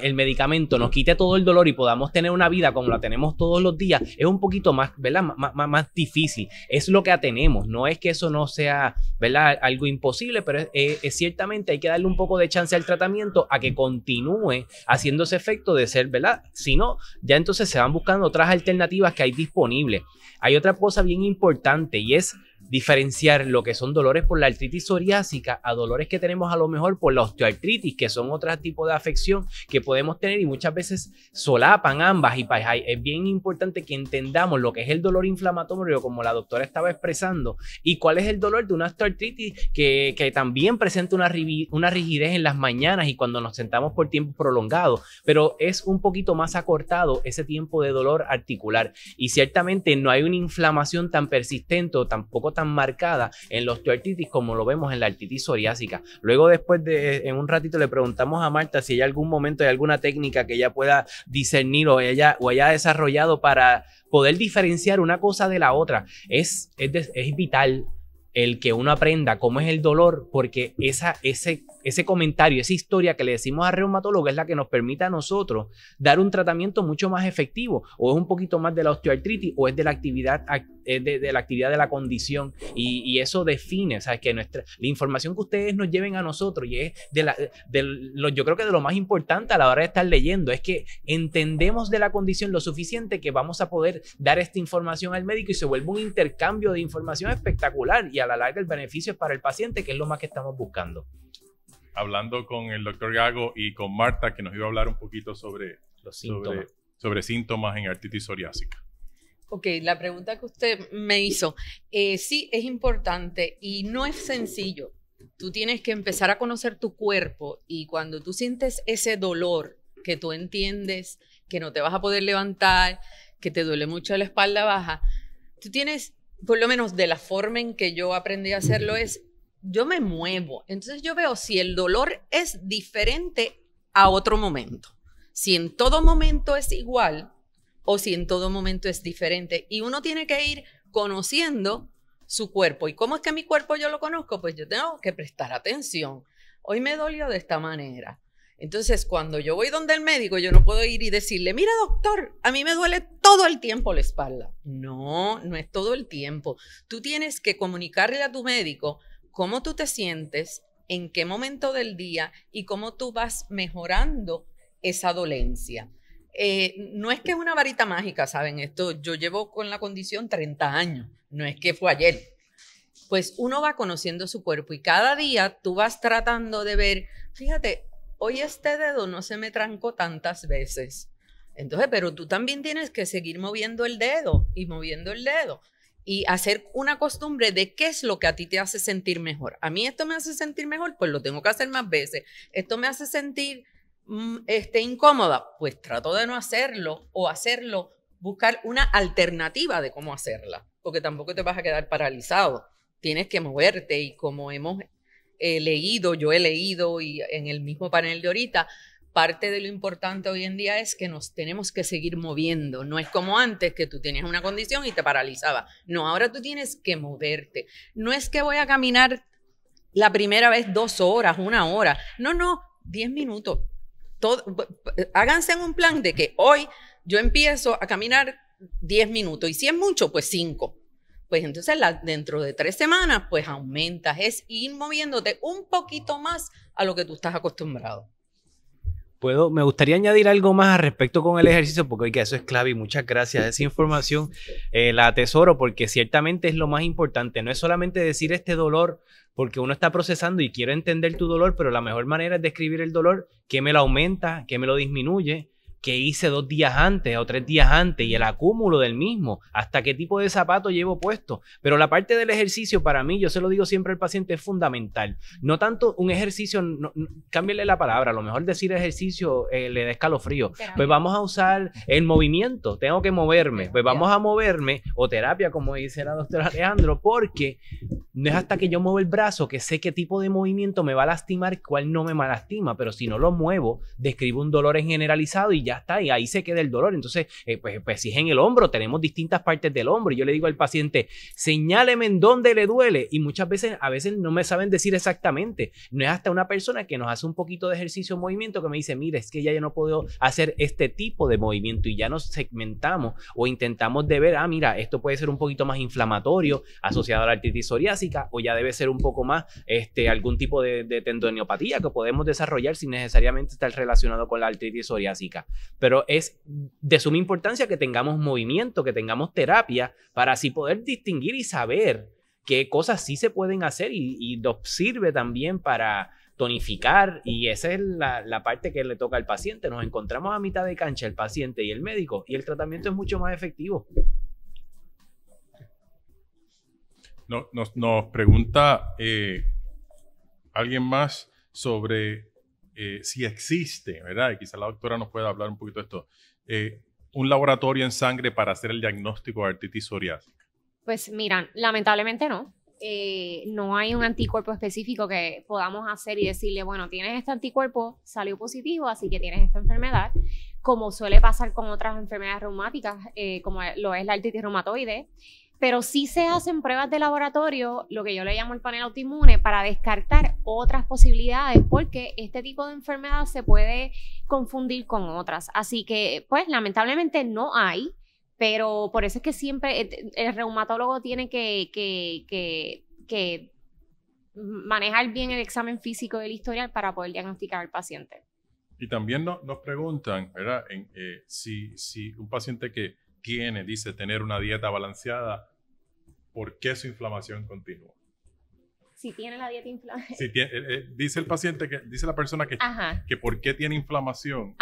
el medicamento nos quite todo el dolor y podamos tener una vida como la tenemos todos los días es un poquito más, ¿verdad? Más difícil. Es lo que tenemos. No es que eso no sea, ¿verdad?, algo imposible, pero ciertamente hay que darle un poco de chance al tratamiento a que continúe haciéndose efecto de ser, ¿verdad? Si no, ya entonces se van buscando otras alternativas que hay disponibles. Hay otra cosa bien importante, y es diferenciar lo que son dolores por la artritis psoriásica a dolores que tenemos a lo mejor por la osteoartritis, que son otro tipo de afección que podemos tener y muchas veces solapan ambas. Y es bien importante que entendamos lo que es el dolor inflamatorio, como la doctora estaba expresando, y cuál es el dolor de una osteoartritis que también presenta una rigidez en las mañanas y cuando nos sentamos por tiempo prolongado, pero es un poquito más acortado ese tiempo de dolor articular. Y ciertamente no hay una inflamación tan persistente o tampoco tan marcada en la osteoartritis como lo vemos en la artritis psoriásica. Luego, después en un ratito le preguntamos a Marta si hay algún momento, hay alguna técnica que ella pueda discernir o haya desarrollado para poder diferenciar una cosa de la otra. Es vital el que uno aprenda cómo es el dolor, porque ese comentario, esa historia que le decimos al reumatólogo es la que nos permite a nosotros dar un tratamiento mucho más efectivo, o es un poquito más de la osteoartritis o es de la actividad de la condición, y eso define, o sea, que la información que ustedes nos lleven a nosotros, y es yo creo que de lo más importante a la hora de estar leyendo, es que entendemos de la condición lo suficiente que vamos a poder dar esta información al médico y se vuelve un intercambio de información espectacular, y a la larga el beneficio es para el paciente, que es lo más que estamos buscando. Hablando con el doctor Gago y con Marta, que nos iba a hablar un poquito sobre síntomas en artritis psoriásica. Ok, la pregunta que usted me hizo, sí, es importante y no es sencillo. Tú tienes que empezar a conocer tu cuerpo, y cuando tú sientes ese dolor que tú entiendes que no te vas a poder levantar, que te duele mucho la espalda baja, tú tienes, por lo menos de la forma en que yo aprendí a hacerlo, es yo me muevo. Entonces yo veo si el dolor es diferente a otro momento. Si en todo momento es igual, o si en todo momento es diferente. Y uno tiene que ir conociendo su cuerpo. ¿Y cómo es que mi cuerpo yo lo conozco? Pues yo tengo que prestar atención. Hoy me dolió de esta manera. Entonces, cuando yo voy donde el médico, yo no puedo ir y decirle, mira, doctor, a mí me duele todo el tiempo la espalda. No, no es todo el tiempo. Tú tienes que comunicarle a tu médico cómo tú te sientes, en qué momento del día y cómo tú vas mejorando esa dolencia. No es que es una varita mágica, ¿saben? Esto yo llevo con la condición 30 años, no es que fue ayer. Pues uno va conociendo su cuerpo y cada día tú vas tratando de ver, fíjate, hoy este dedo no se me trancó tantas veces. Entonces, pero tú también tienes que seguir moviendo el dedo y moviendo el dedo y hacer una costumbre de qué es lo que a ti te hace sentir mejor. A mí esto me hace sentir mejor, pues lo tengo que hacer más veces. Esto me hace sentir incómoda, pues trato de no hacerlo o hacerlo, buscar una alternativa de cómo hacerla, porque tampoco te vas a quedar paralizado. Tienes que moverte y como hemos yo he leído y en el mismo panel de ahorita, parte de lo importante hoy en día es que nos tenemos que seguir moviendo. No es como antes que tú tenías una condición y te paralizaba. No, ahora tú tienes que moverte. No es que voy a caminar la primera vez 2 horas, 1 hora. No, 10 minutos. Háganse un plan de que hoy yo empiezo a caminar 10 minutos y si es mucho, pues 5. Pues entonces dentro de 3 semanas, pues aumentas, es ir moviéndote un poquito más a lo que tú estás acostumbrado. Me gustaría añadir algo más al respecto con el ejercicio, porque oiga, eso es clave y muchas gracias. Esa información la atesoro porque ciertamente es lo más importante. No es solamente decir este dolor porque uno está procesando y quiero entender tu dolor, pero la mejor manera es describir el dolor, qué me lo aumenta, qué me lo disminuye, qué hice 2 días antes o 3 días antes y el acúmulo del mismo, hasta qué tipo de zapato llevo puesto. Pero la parte del ejercicio para mí, yo se lo digo siempre al paciente, es fundamental. No tanto un ejercicio, cámbiale la palabra, a lo mejor decir ejercicio le da escalofrío. Pues vamos a usar el movimiento, tengo que moverme, pues vamos a moverme, o terapia como dice la doctora Alejandro, porque no es hasta que yo muevo el brazo que sé qué tipo de movimiento me va a lastimar, cuál no me lastima, pero si no lo muevo, describo un dolor en generalizado y ya está, y ahí se queda el dolor. Entonces, pues si es en el hombro, tenemos distintas partes del hombro y yo le digo al paciente, señáleme en dónde le duele y muchas veces, a veces no me saben decir exactamente. No es hasta una persona que nos hace un poquito de ejercicio o movimiento que me dice, mira, es que ya yo no puedo hacer este tipo de movimiento y ya nos segmentamos o intentamos de ver, mira, esto puede ser un poquito más inflamatorio asociado a la artritis psoriásica o ya debe ser un poco más algún tipo de tendoniopatía que podemos desarrollar sin necesariamente estar relacionado con la artritis psoriásica. Pero es de suma importancia que tengamos movimiento, que tengamos terapia para así poder distinguir y saber qué cosas sí se pueden hacer y nos sirve también para tonificar y esa es la parte que le toca al paciente. Nos encontramos a mitad de cancha el paciente y el médico y el tratamiento es mucho más efectivo. Nos pregunta alguien más sobre si existe, ¿verdad? Y quizá la doctora nos pueda hablar un poquito de esto. Un laboratorio en sangre para hacer el diagnóstico de artritis psoriásica. Pues mira, lamentablemente no. No hay un anticuerpo específico que podamos hacer y decirle, bueno, tienes este anticuerpo, salió positivo, así que tienes esta enfermedad, como suele pasar con otras enfermedades reumáticas, como lo es la artritis reumatoide. Pero sí se hacen pruebas de laboratorio, lo que yo le llamo el panel autoinmune, para descartar otras posibilidades, porque este tipo de enfermedad se puede confundir con otras. Así que, pues, lamentablemente no hay, pero por eso es que siempre el reumatólogo tiene que manejar bien el examen físico del historial para poder diagnosticar al paciente. Y también nos preguntan, ¿verdad? Si un paciente que dice tener una dieta balanceada, ¿por qué su inflamación continúa? Si tiene la dieta inflamada. Dice el paciente, dice la persona que ¿por qué tiene inflamación?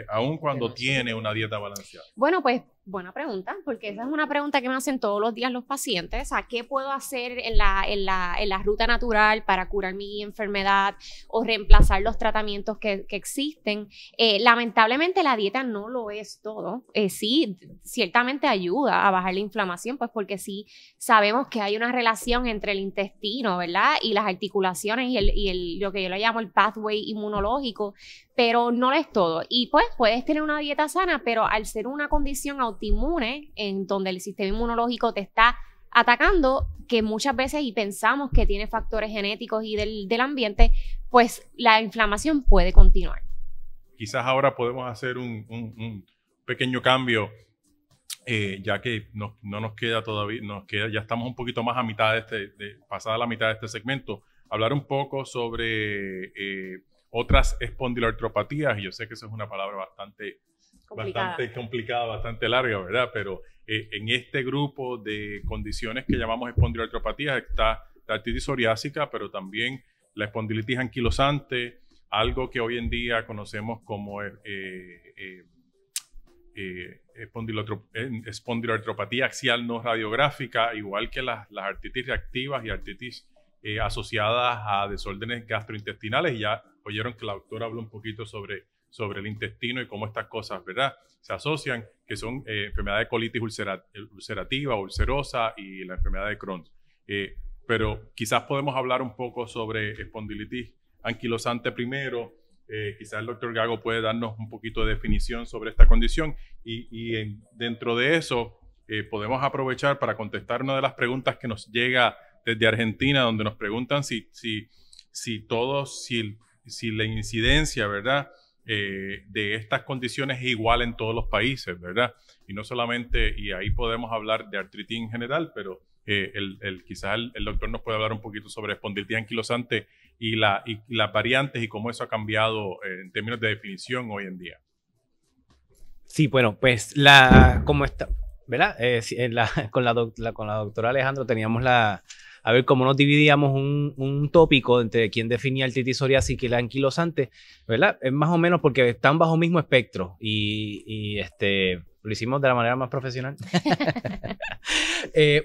Aun cuando tiene una dieta balanceada. Bueno, pues Buena pregunta, porque esa es una pregunta que me hacen todos los días los pacientes. O sea, ¿qué puedo hacer en la ruta natural para curar mi enfermedad o reemplazar los tratamientos que existen? Lamentablemente la dieta no lo es todo. Sí, ciertamente ayuda a bajar la inflamación, pues porque sí sabemos que hay una relación entre el intestino, ¿verdad? Y las articulaciones y lo que yo le llamo el pathway inmunológico, pero no es todo. Y pues puedes tener una dieta sana, pero al ser una condición autoinmune, en donde el sistema inmunológico te está atacando, que muchas veces y pensamos que tiene factores genéticos y del ambiente, pues la inflamación puede continuar. Quizás ahora podemos hacer un pequeño cambio, ya que no nos queda todavía, ya estamos un poquito más a mitad pasada la mitad de este segmento, hablar un poco sobre otras espondiloartropatías, y yo sé que eso es una palabra bastante complicada, bastante larga, ¿verdad? Pero en este grupo de condiciones que llamamos espondiloartropatías está la artritis psoriásica, pero también la espondilitis anquilosante, algo que hoy en día conocemos como espondiloartropatía axial no radiográfica, igual que las artritis reactivas y artritis asociadas a desórdenes gastrointestinales. Y ya oyeron que la doctora habló un poquito sobre el intestino y cómo estas cosas, ¿verdad?, se asocian, que son enfermedad de colitis ulcerativa, ulcerosa y la enfermedad de Crohn. Pero quizás podemos hablar un poco sobre espondilitis anquilosante primero. Quizás el doctor Gago puede darnos un poquito de definición sobre esta condición y dentro de eso podemos aprovechar para contestar una de las preguntas que nos llega desde Argentina, donde nos preguntan si la incidencia, ¿verdad?, de estas condiciones es igual en todos los países, ¿verdad? Y no solamente, y ahí podemos hablar de artritis en general, pero quizás el doctor nos puede hablar un poquito sobre espondilitis anquilosante y las variantes y cómo eso ha cambiado en términos de definición hoy en día. Sí, bueno, pues como está, ¿verdad? Con la doctora Alejandro teníamos a ver cómo nos dividíamos un tópico entre quién definía artritis psoriásica y la anquilosante, ¿verdad? Es más o menos porque están bajo el mismo espectro y lo hicimos de la manera más profesional.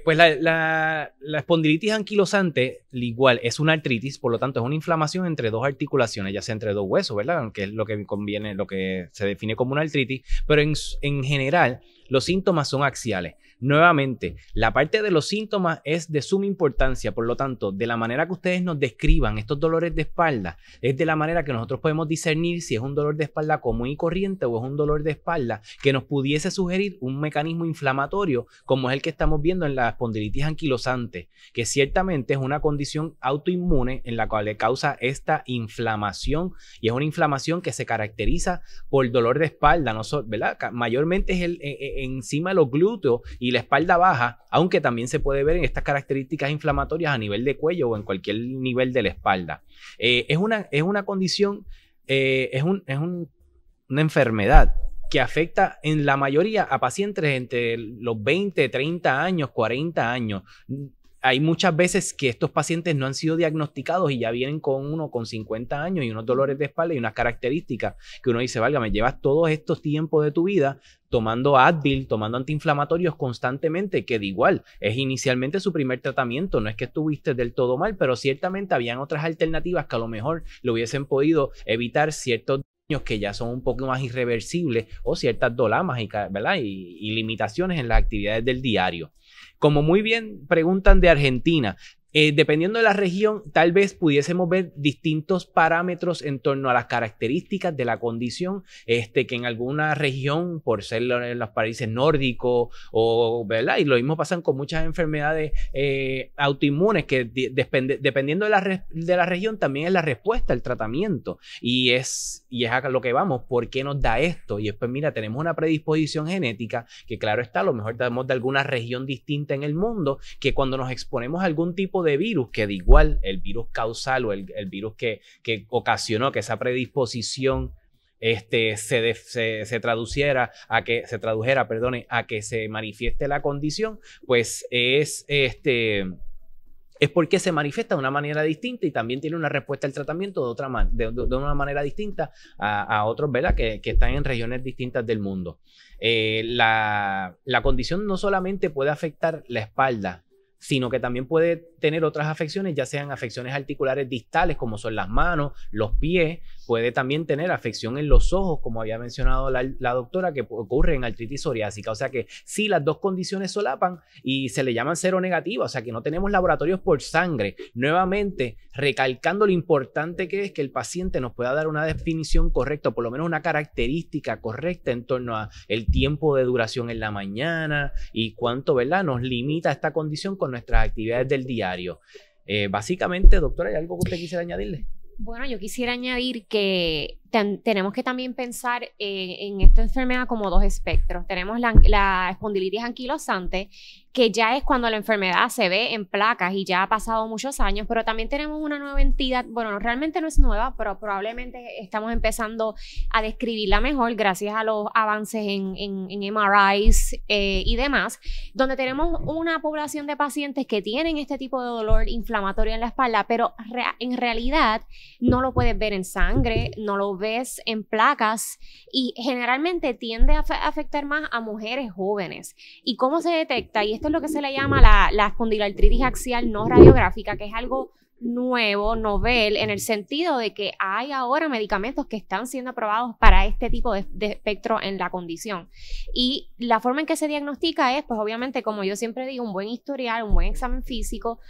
Pues la espondilitis anquilosante, igual, es una artritis, por lo tanto es una inflamación entre dos articulaciones, ya sea entre dos huesos, ¿verdad? Que es lo que se define como una artritis, pero en general los síntomas son axiales. Nuevamente, la parte de los síntomas es de suma importancia, por lo tanto, de la manera que ustedes nos describan estos dolores de espalda, es de la manera que nosotros podemos discernir si es un dolor de espalda común y corriente o es un dolor de espalda que nos pudiese sugerir un mecanismo inflamatorio, como es el que estamos viendo en la espondilitis anquilosante, que ciertamente es una condición autoinmune en la cual le causa esta inflamación, y es una inflamación que se caracteriza por dolor de espalda, ¿verdad? Mayormente es encima de los glúteos y la espalda baja, aunque también se puede ver en estas características inflamatorias a nivel de cuello o en cualquier nivel de la espalda. Es una condición, una enfermedad que afecta en la mayoría a pacientes entre los 20, 30 años, 40 años. Hay muchas veces que estos pacientes no han sido diagnosticados y ya vienen con 50 años y unos dolores de espalda y unas características que uno dice, válgame, llevas todos estos tiempos de tu vida tomando Advil, tomando antiinflamatorios constantemente, que de igual es inicialmente su primer tratamiento, no es que estuviste del todo mal, pero ciertamente habían otras alternativas que a lo mejor lo hubiesen podido evitar ciertos daños que ya son un poco más irreversibles o ciertas dolamas, ¿verdad? Y limitaciones en las actividades del diario. Como muy bien preguntan de Argentina, dependiendo de la región, tal vez pudiésemos ver distintos parámetros en torno a las características de la condición, que en alguna región, por ser en los países nórdicos, ¿verdad? Y lo mismo pasa con muchas enfermedades autoinmunes, que dependiendo de la región, también es la respuesta al tratamiento. Y es a lo que vamos, ¿por qué nos da esto? Y después, mira, tenemos una predisposición genética, que claro está, a lo mejor tenemos de alguna región distinta en el mundo, que cuando nos exponemos a algún tipo de virus, que de igual el virus causal o el virus que ocasionó que esa predisposición se tradujera a que se manifieste la condición, pues es es porque se manifiesta de una manera distinta y también tiene una respuesta al tratamiento de una manera distinta a otros, ¿verdad? Que están en regiones distintas del mundo. La condición no solamente puede afectar la espalda, sino que también puede tener otras afecciones, ya sean afecciones articulares distales, como son las manos, los pies, puede también tener afección en los ojos, como había mencionado la doctora, que ocurre en artritis psoriásica. O sea que sí, las dos condiciones solapan y se le llaman seronegativa, o sea que no tenemos laboratorios por sangre. Nuevamente, recalcando lo importante que es que el paciente nos pueda dar una definición correcta, por lo menos una característica correcta en torno a el tiempo de duración en la mañana y cuánto, ¿verdad?, nos limita esta condición con nuestras actividades del diario. Básicamente, doctora, ¿hay algo que usted quisiera añadirle? Bueno, yo quisiera añadir que tenemos que también pensar en esta enfermedad como dos espectros. Tenemos la espondilitis anquilosante, que ya es cuando la enfermedad se ve en placas y ya ha pasado muchos años, pero también tenemos una nueva entidad, bueno, realmente no es nueva, pero probablemente estamos empezando a describirla mejor gracias a los avances en MRIs y demás, donde tenemos una población de pacientes que tienen este tipo de dolor inflamatorio en la espalda, pero en realidad no lo puedes ver en sangre, no lo ves en placas y generalmente tiende a afectar más a mujeres jóvenes. ¿Y cómo se detecta? Y esto es lo que se le llama la espondiloartritis axial no radiográfica, que es algo nuevo, novel, en el sentido de que hay ahora medicamentos que están siendo aprobados para este tipo de espectro en la condición. Y la forma en que se diagnostica es, pues obviamente, como yo siempre digo, un buen historial, un buen examen físico,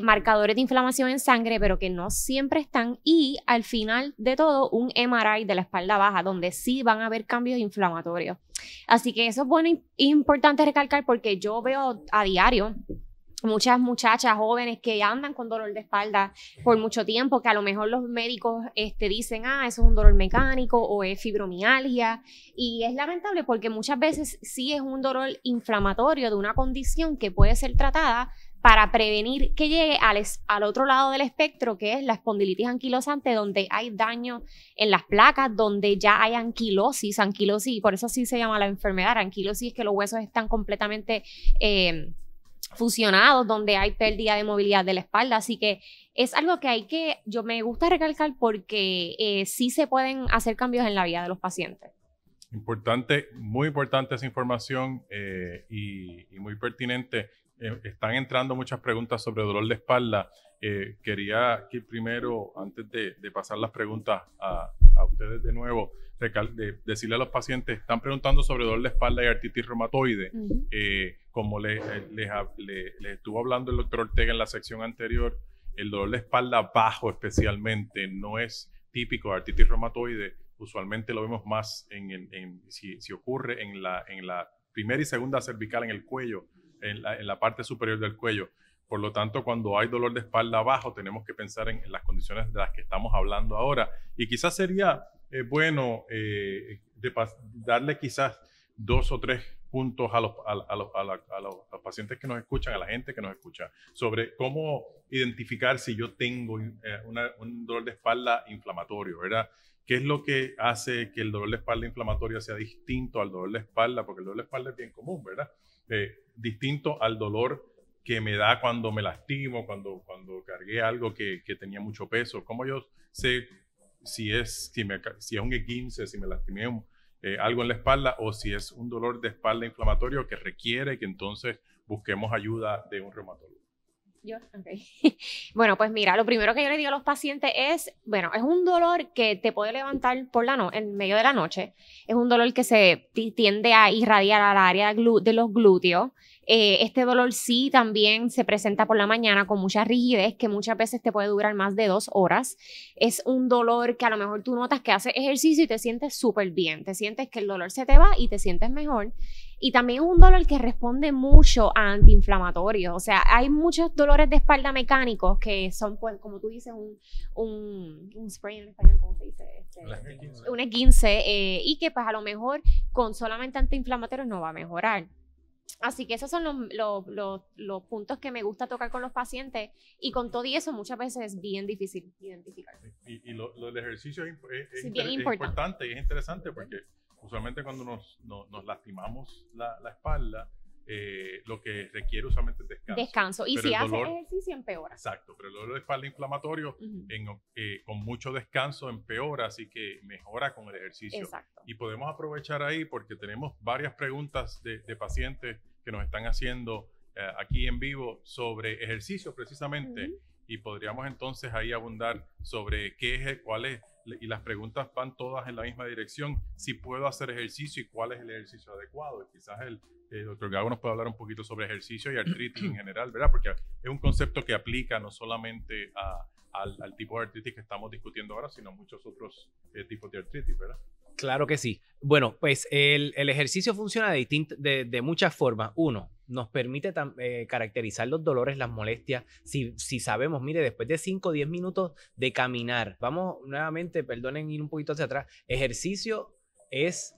marcadores de inflamación en sangre, pero que no siempre están, y al final de todo, un MRI de la espalda baja, donde sí van a haber cambios inflamatorios. Así que eso es bueno y importante recalcar, porque yo veo a diario muchas muchachas jóvenes que andan con dolor de espalda por mucho tiempo, que a lo mejor los médicos dicen, eso es un dolor mecánico o es fibromialgia, y es lamentable porque muchas veces sí es un dolor inflamatorio de una condición que puede ser tratada para prevenir que llegue al otro lado del espectro, que es la espondilitis anquilosante, donde hay daño en las placas, donde ya hay anquilosis, y por eso sí se llama la enfermedad. Anquilosis es que los huesos están completamente fusionados, donde hay pérdida de movilidad de la espalda. Así que es algo que yo me gusta recalcar porque sí se pueden hacer cambios en la vida de los pacientes. Importante, muy importante esa información y muy pertinente. Están entrando muchas preguntas sobre dolor de espalda. Quería que primero, antes de pasar las preguntas a ustedes de nuevo, decirle a los pacientes, están preguntando sobre dolor de espalda y artritis reumatoide. Como les estuvo hablando el doctor Ortega en la sección anterior, el dolor de espalda bajo especialmente no es típico de artritis reumatoide. Usualmente lo vemos más si ocurre en la primera y segunda cervical en el cuello, en la parte superior del cuello. Por lo tanto, cuando hay dolor de espalda bajo, tenemos que pensar en las condiciones de las que estamos hablando ahora. Y quizás sería bueno darle quizás 2 o 3 puntos a los pacientes que nos escuchan, a la gente que nos escucha, sobre cómo identificar si yo tengo un dolor de espalda inflamatorio, ¿verdad? ¿Qué es lo que hace que el dolor de espalda inflamatorio sea distinto al dolor de espalda? Porque el dolor de espalda es bien común, ¿verdad? Distinto al dolor que me da cuando me lastimo, cuando cargué algo que tenía mucho peso. ¿Cómo yo sé si es un esguince, si me lastimé algo en la espalda, o si es un dolor de espalda inflamatorio que requiere que entonces busquemos ayuda de un reumatólogo? Bueno, pues mira, lo primero que yo le digo a los pacientes es un dolor que te puede levantar en medio de la noche. Es un dolor que se tiende a irradiar al área de los glúteos. Este dolor sí también se presenta por la mañana con mucha rigidez, que muchas veces te puede durar más de 2 horas. Es un dolor que a lo mejor tú notas que haces ejercicio y te sientes súper bien. Te sientes que el dolor se te va y te sientes mejor. Y también es un dolor que responde mucho a antiinflamatorios. O sea, hay muchos dolores de espalda mecánicos que son, pues, como tú dices, un sprain en español, ¿cómo se dice? Un esguince, y que pues a lo mejor con solamente antiinflamatorios no va a mejorar. Así que esos son los puntos que me gusta tocar con los pacientes, y con todo y eso muchas veces es bien difícil identificar. Y lo del ejercicio es bien importante y es interesante porque usualmente cuando nos lastimamos la espalda, lo que requiere usualmente es descanso. Descanso. Y Pero si el haces dolor- ejercicio, empeora. Exacto, pero el dolor de espalda inflamatorio con mucho descanso empeora, así que mejora con el ejercicio. Exacto. Y podemos aprovechar ahí porque tenemos varias preguntas de pacientes que nos están haciendo aquí en vivo sobre ejercicio precisamente. Y podríamos entonces ahí abundar sobre qué es, cuál es, y las preguntas van todas en la misma dirección. Si puedo hacer ejercicio y cuál es el ejercicio adecuado. Y quizás el doctor Gago nos puede hablar un poquito sobre ejercicio y artritis en general, ¿verdad? Porque es un concepto que aplica no solamente al tipo de artritis que estamos discutiendo ahora, sino a muchos otros tipos de artritis, ¿verdad? Claro que sí. Bueno, pues el ejercicio funciona de muchas formas. Uno, nos permite caracterizar los dolores, las molestias. Si sabemos, mire, después de 5 o 10 minutos de caminar, vamos nuevamente, perdonen ir un poquito hacia atrás, ejercicio es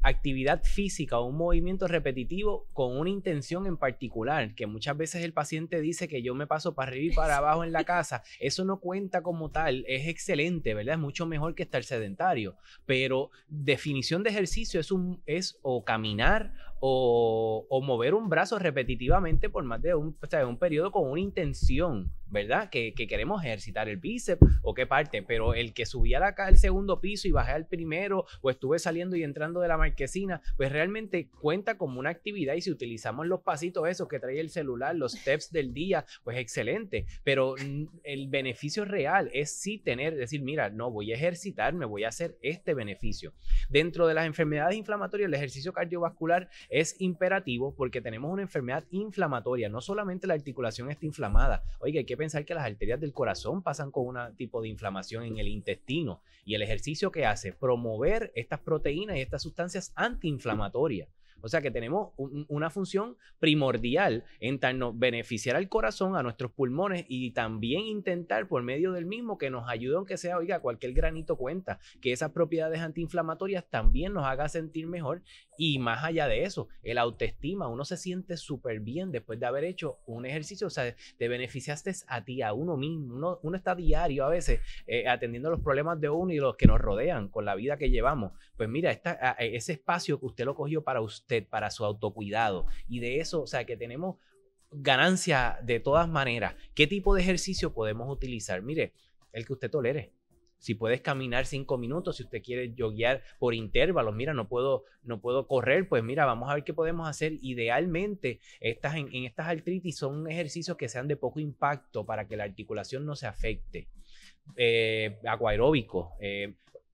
actividad física o un movimiento repetitivo con una intención en particular, que muchas veces el paciente dice que yo me paso para arriba y para abajo en la casa. Eso no cuenta como tal, es excelente, ¿verdad? Es mucho mejor que estar sedentario, pero definición de ejercicio es o caminar o mover un brazo repetitivamente por más de un periodo con una intención, ¿verdad? Que queremos ejercitar el bíceps o qué parte, pero el que subía acá al segundo piso y bajé al primero o estuve saliendo y entrando de la marquesina, pues realmente cuenta como una actividad y si utilizamos los pasitos esos que trae el celular, los steps del día, pues excelente, pero el beneficio real es sí decir, mira, no, voy a ejercitarme, voy a hacer este beneficio. Dentro de las enfermedades inflamatorias, el ejercicio cardiovascular es imperativo porque tenemos una enfermedad inflamatoria, no solamente la articulación está inflamada, oiga, hay que pensar que las arterias del corazón pasan con un tipo de inflamación en el intestino y el ejercicio que hace, promover estas proteínas y estas sustancias antiinflamatorias. O sea que tenemos una función primordial en beneficiar al corazón, a nuestros pulmones y también intentar por medio del mismo que nos ayude, aunque sea, oiga, cualquier granito cuenta, que esas propiedades antiinflamatorias también nos haga sentir mejor y más allá de eso, el autoestima, uno se siente súper bien después de haber hecho un ejercicio, o sea, te beneficiaste a ti, a uno mismo, uno está diario a veces atendiendo los problemas de uno y los que nos rodean con la vida que llevamos, pues mira, ese espacio que usted lo cogió para usted, para su autocuidado y de eso, o sea que tenemos ganancia de todas maneras. ¿Qué tipo de ejercicio podemos utilizar? Mire, el que usted tolere. Si puedes caminar 5 minutos, si usted quiere joguear por intervalos, mira, no puedo correr, pues mira, vamos a ver qué podemos hacer. Idealmente, en estas artritis son ejercicios que sean de poco impacto para que la articulación no se afecte. Acuaeróbico,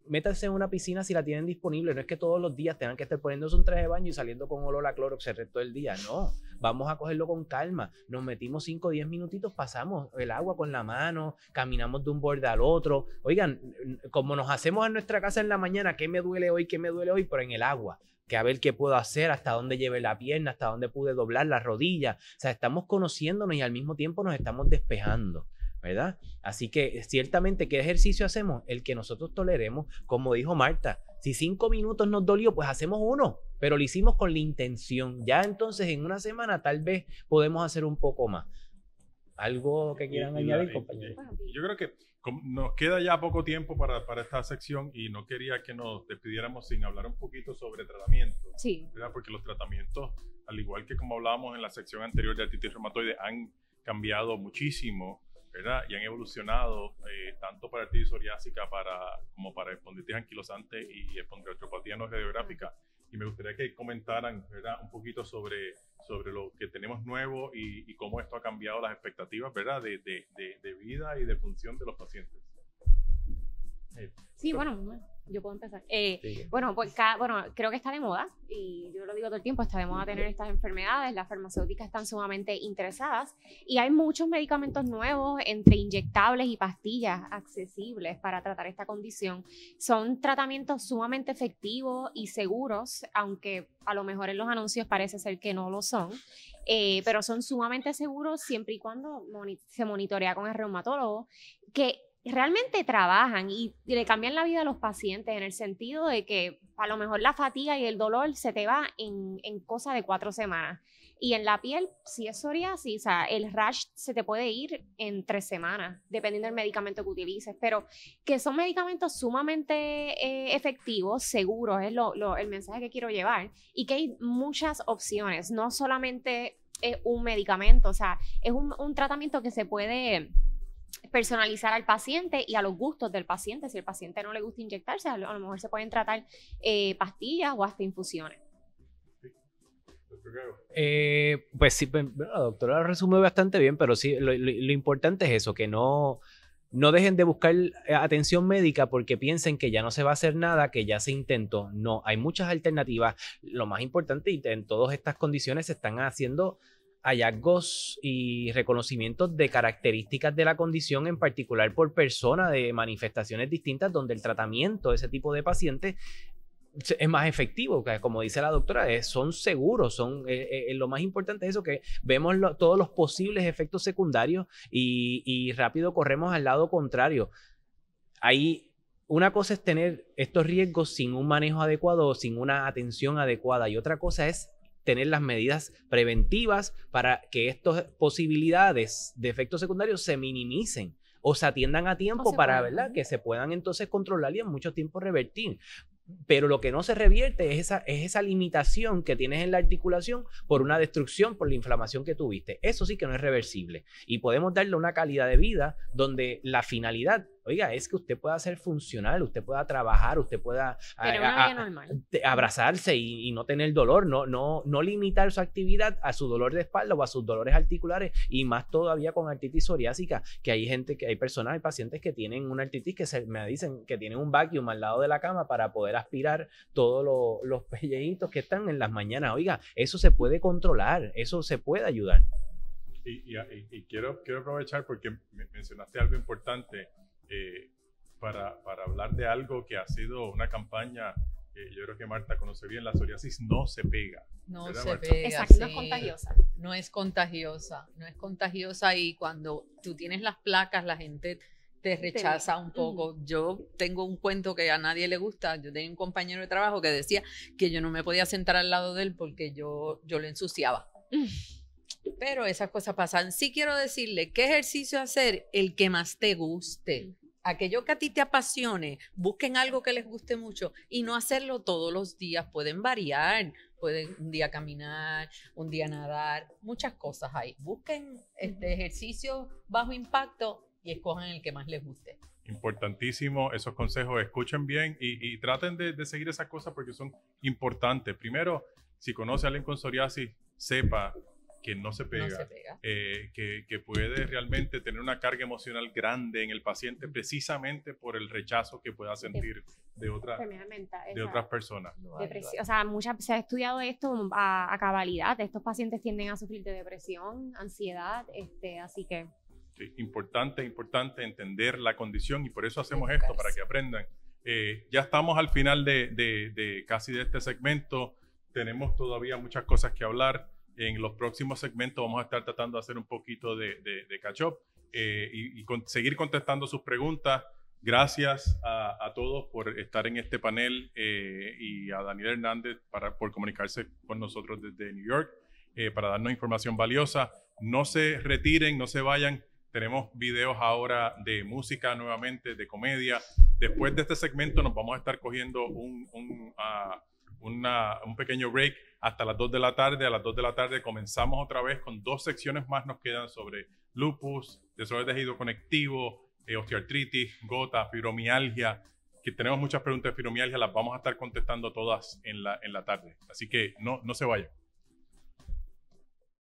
métanse en una piscina si la tienen disponible. No es que todos los días tengan que estar poniéndose un traje de baño y saliendo con olor a Clorox el resto del día. No, vamos a cogerlo con calma. Nos metimos 5 o 10 minutitos, pasamos el agua con la mano, caminamos de un borde al otro. Oigan, como nos hacemos en nuestra casa en la mañana, ¿qué me duele hoy? ¿Qué me duele hoy? Pero en el agua. Que a ver qué puedo hacer, hasta dónde lleve la pierna, hasta dónde pude doblar la rodilla. O sea, estamos conociéndonos y al mismo tiempo nos estamos despejando, ¿verdad? Así que ciertamente, ¿qué ejercicio hacemos? El que nosotros toleremos, como dijo Marta. Si 5 minutos nos dolió, pues hacemos uno, pero lo hicimos con la intención. Ya entonces en una semana tal vez podemos hacer un poco más. ¿Algo que quieran añadir, compañeros? Yo creo que nos queda ya poco tiempo para esta sección y no quería que nos despidiéramos sin hablar un poquito sobre tratamiento. Sí. ¿Verdad? Porque los tratamientos, al igual que como hablábamos en la sección anterior de artritis reumatoide, han cambiado muchísimo, ¿verdad? Y han evolucionado tanto para artritis psoriásica como para espondilitis anquilosante y espondiloartropatía no radiográfica. Y me gustaría que comentaran, ¿verdad?, un poquito sobre lo que tenemos nuevo y cómo esto ha cambiado las expectativas, ¿verdad?, de vida y de función de los pacientes. Sí, bueno, yo puedo empezar. Sí. Bueno, pues creo que está de moda, y yo lo digo todo el tiempo, está de moda tener estas enfermedades, las farmacéuticas están sumamente interesadas, y hay muchos medicamentos nuevos, entre inyectables y pastillas accesibles para tratar esta condición. Son tratamientos sumamente efectivos y seguros, aunque a lo mejor en los anuncios parece ser que no lo son, pero son sumamente seguros siempre y cuando se monitorea con el reumatólogo, que realmente trabajan y le cambian la vida a los pacientes en el sentido de que a lo mejor la fatiga y el dolor se te va en cosa de 4 semanas. Y en la piel, si es psoriasis, o sea, el rash se te puede ir en 3 semanas, dependiendo del medicamento que utilices, pero que son medicamentos sumamente efectivos, seguros, es el mensaje que quiero llevar, y que hay muchas opciones, no solamente un medicamento, o sea, es un tratamiento que se puede personalizar al paciente y a los gustos del paciente. Si al paciente no le gusta inyectarse, a lo mejor se pueden tratar pastillas o hasta infusiones. Pues sí, la doctora lo resume bastante bien, pero sí, lo importante es eso, que no dejen de buscar atención médica porque piensen que ya no se va a hacer nada, que ya se intentó. No, hay muchas alternativas. Lo más importante, y en todas estas condiciones se están haciendo hallazgos y reconocimientos de características de la condición, en particular por persona de manifestaciones distintas, donde el tratamiento de ese tipo de pacientes es más efectivo, que como dice la doctora, son seguros, lo más importante es eso, que vemos todos los posibles efectos secundarios y rápido corremos al lado contrario. Una cosa es tener estos riesgos sin un manejo adecuado o sin una atención adecuada, y otra cosa es tener las medidas preventivas para que estas posibilidades de efectos secundarios se minimicen o se atiendan a tiempo para, ¿verdad?, que se puedan entonces controlar y en mucho tiempo revertir. Pero lo que no se revierte es esa limitación que tienes en la articulación por una destrucción, por la inflamación que tuviste. Eso sí que no es reversible. Y podemos darle una calidad de vida donde la finalidad, oiga, es que usted pueda ser funcional, usted pueda trabajar, usted pueda abrazarse y no tener dolor, no limitar su actividad a su dolor de espalda o a sus dolores articulares, y más todavía con artritis psoriásica, que hay personas, hay pacientes que tienen una artritis que me dicen que tienen un vacuum al lado de la cama para poder aspirar todos los pellejitos que están en las mañanas. Oiga, eso se puede controlar, eso se puede ayudar. Y quiero aprovechar porque mencionaste algo importante para hablar de algo que ha sido una campaña. Yo creo que Marta conoce bien, la psoriasis no se pega. No se Marta? pega. Exacto, sí. no es contagiosa. No es contagiosa, no es contagiosa, y cuando tú tienes las placas, la gente te rechaza un poco. Yo tengo un cuento que a nadie le gusta. Yo tenía un compañero de trabajo que decía que yo no me podía sentar al lado de él porque yo lo ensuciaba. Pero esas cosas pasan. Sí quiero decirle, ¿qué ejercicio hacer? El que más te guste. Aquello que a ti te apasione, busquen algo que les guste mucho y no hacerlo todos los días. Pueden variar, pueden un día caminar, un día nadar, muchas cosas hay. Busquen ejercicios bajo impacto y escojan el que más les guste. Importantísimo esos consejos, escuchen bien y traten de seguir esas cosas porque son importantes. Primero, si conoce a alguien con psoriasis, sepa que no se pega, que puede realmente tener una carga emocional grande en el paciente precisamente por el rechazo que pueda sentir de otras personas. O sea, se ha estudiado esto a cabalidad. Estos pacientes tienden a sufrir de depresión, ansiedad, así que... Sí, importante entender la condición y por eso hacemos esto, para que aprendan. Ya estamos al final de casi de este segmento. Tenemos todavía muchas cosas que hablar. En los próximos segmentos vamos a estar tratando de hacer un poquito de catch up y seguir contestando sus preguntas. Gracias a todos por estar en este panel y a Daniel Hernández por comunicarse con nosotros desde New York para darnos información valiosa. No se retiren, no se vayan. Tenemos videos ahora de música nuevamente, de comedia. Después de este segmento nos vamos a estar cogiendo un pequeño break hasta las 2 de la tarde. A las 2 de la tarde comenzamos otra vez con 2 secciones más nos quedan sobre lupus, desorden de tejido conectivo, osteoartritis, gota, fibromialgia, que tenemos muchas preguntas de fibromialgia, las vamos a estar contestando todas en la tarde. Así que no se vayan.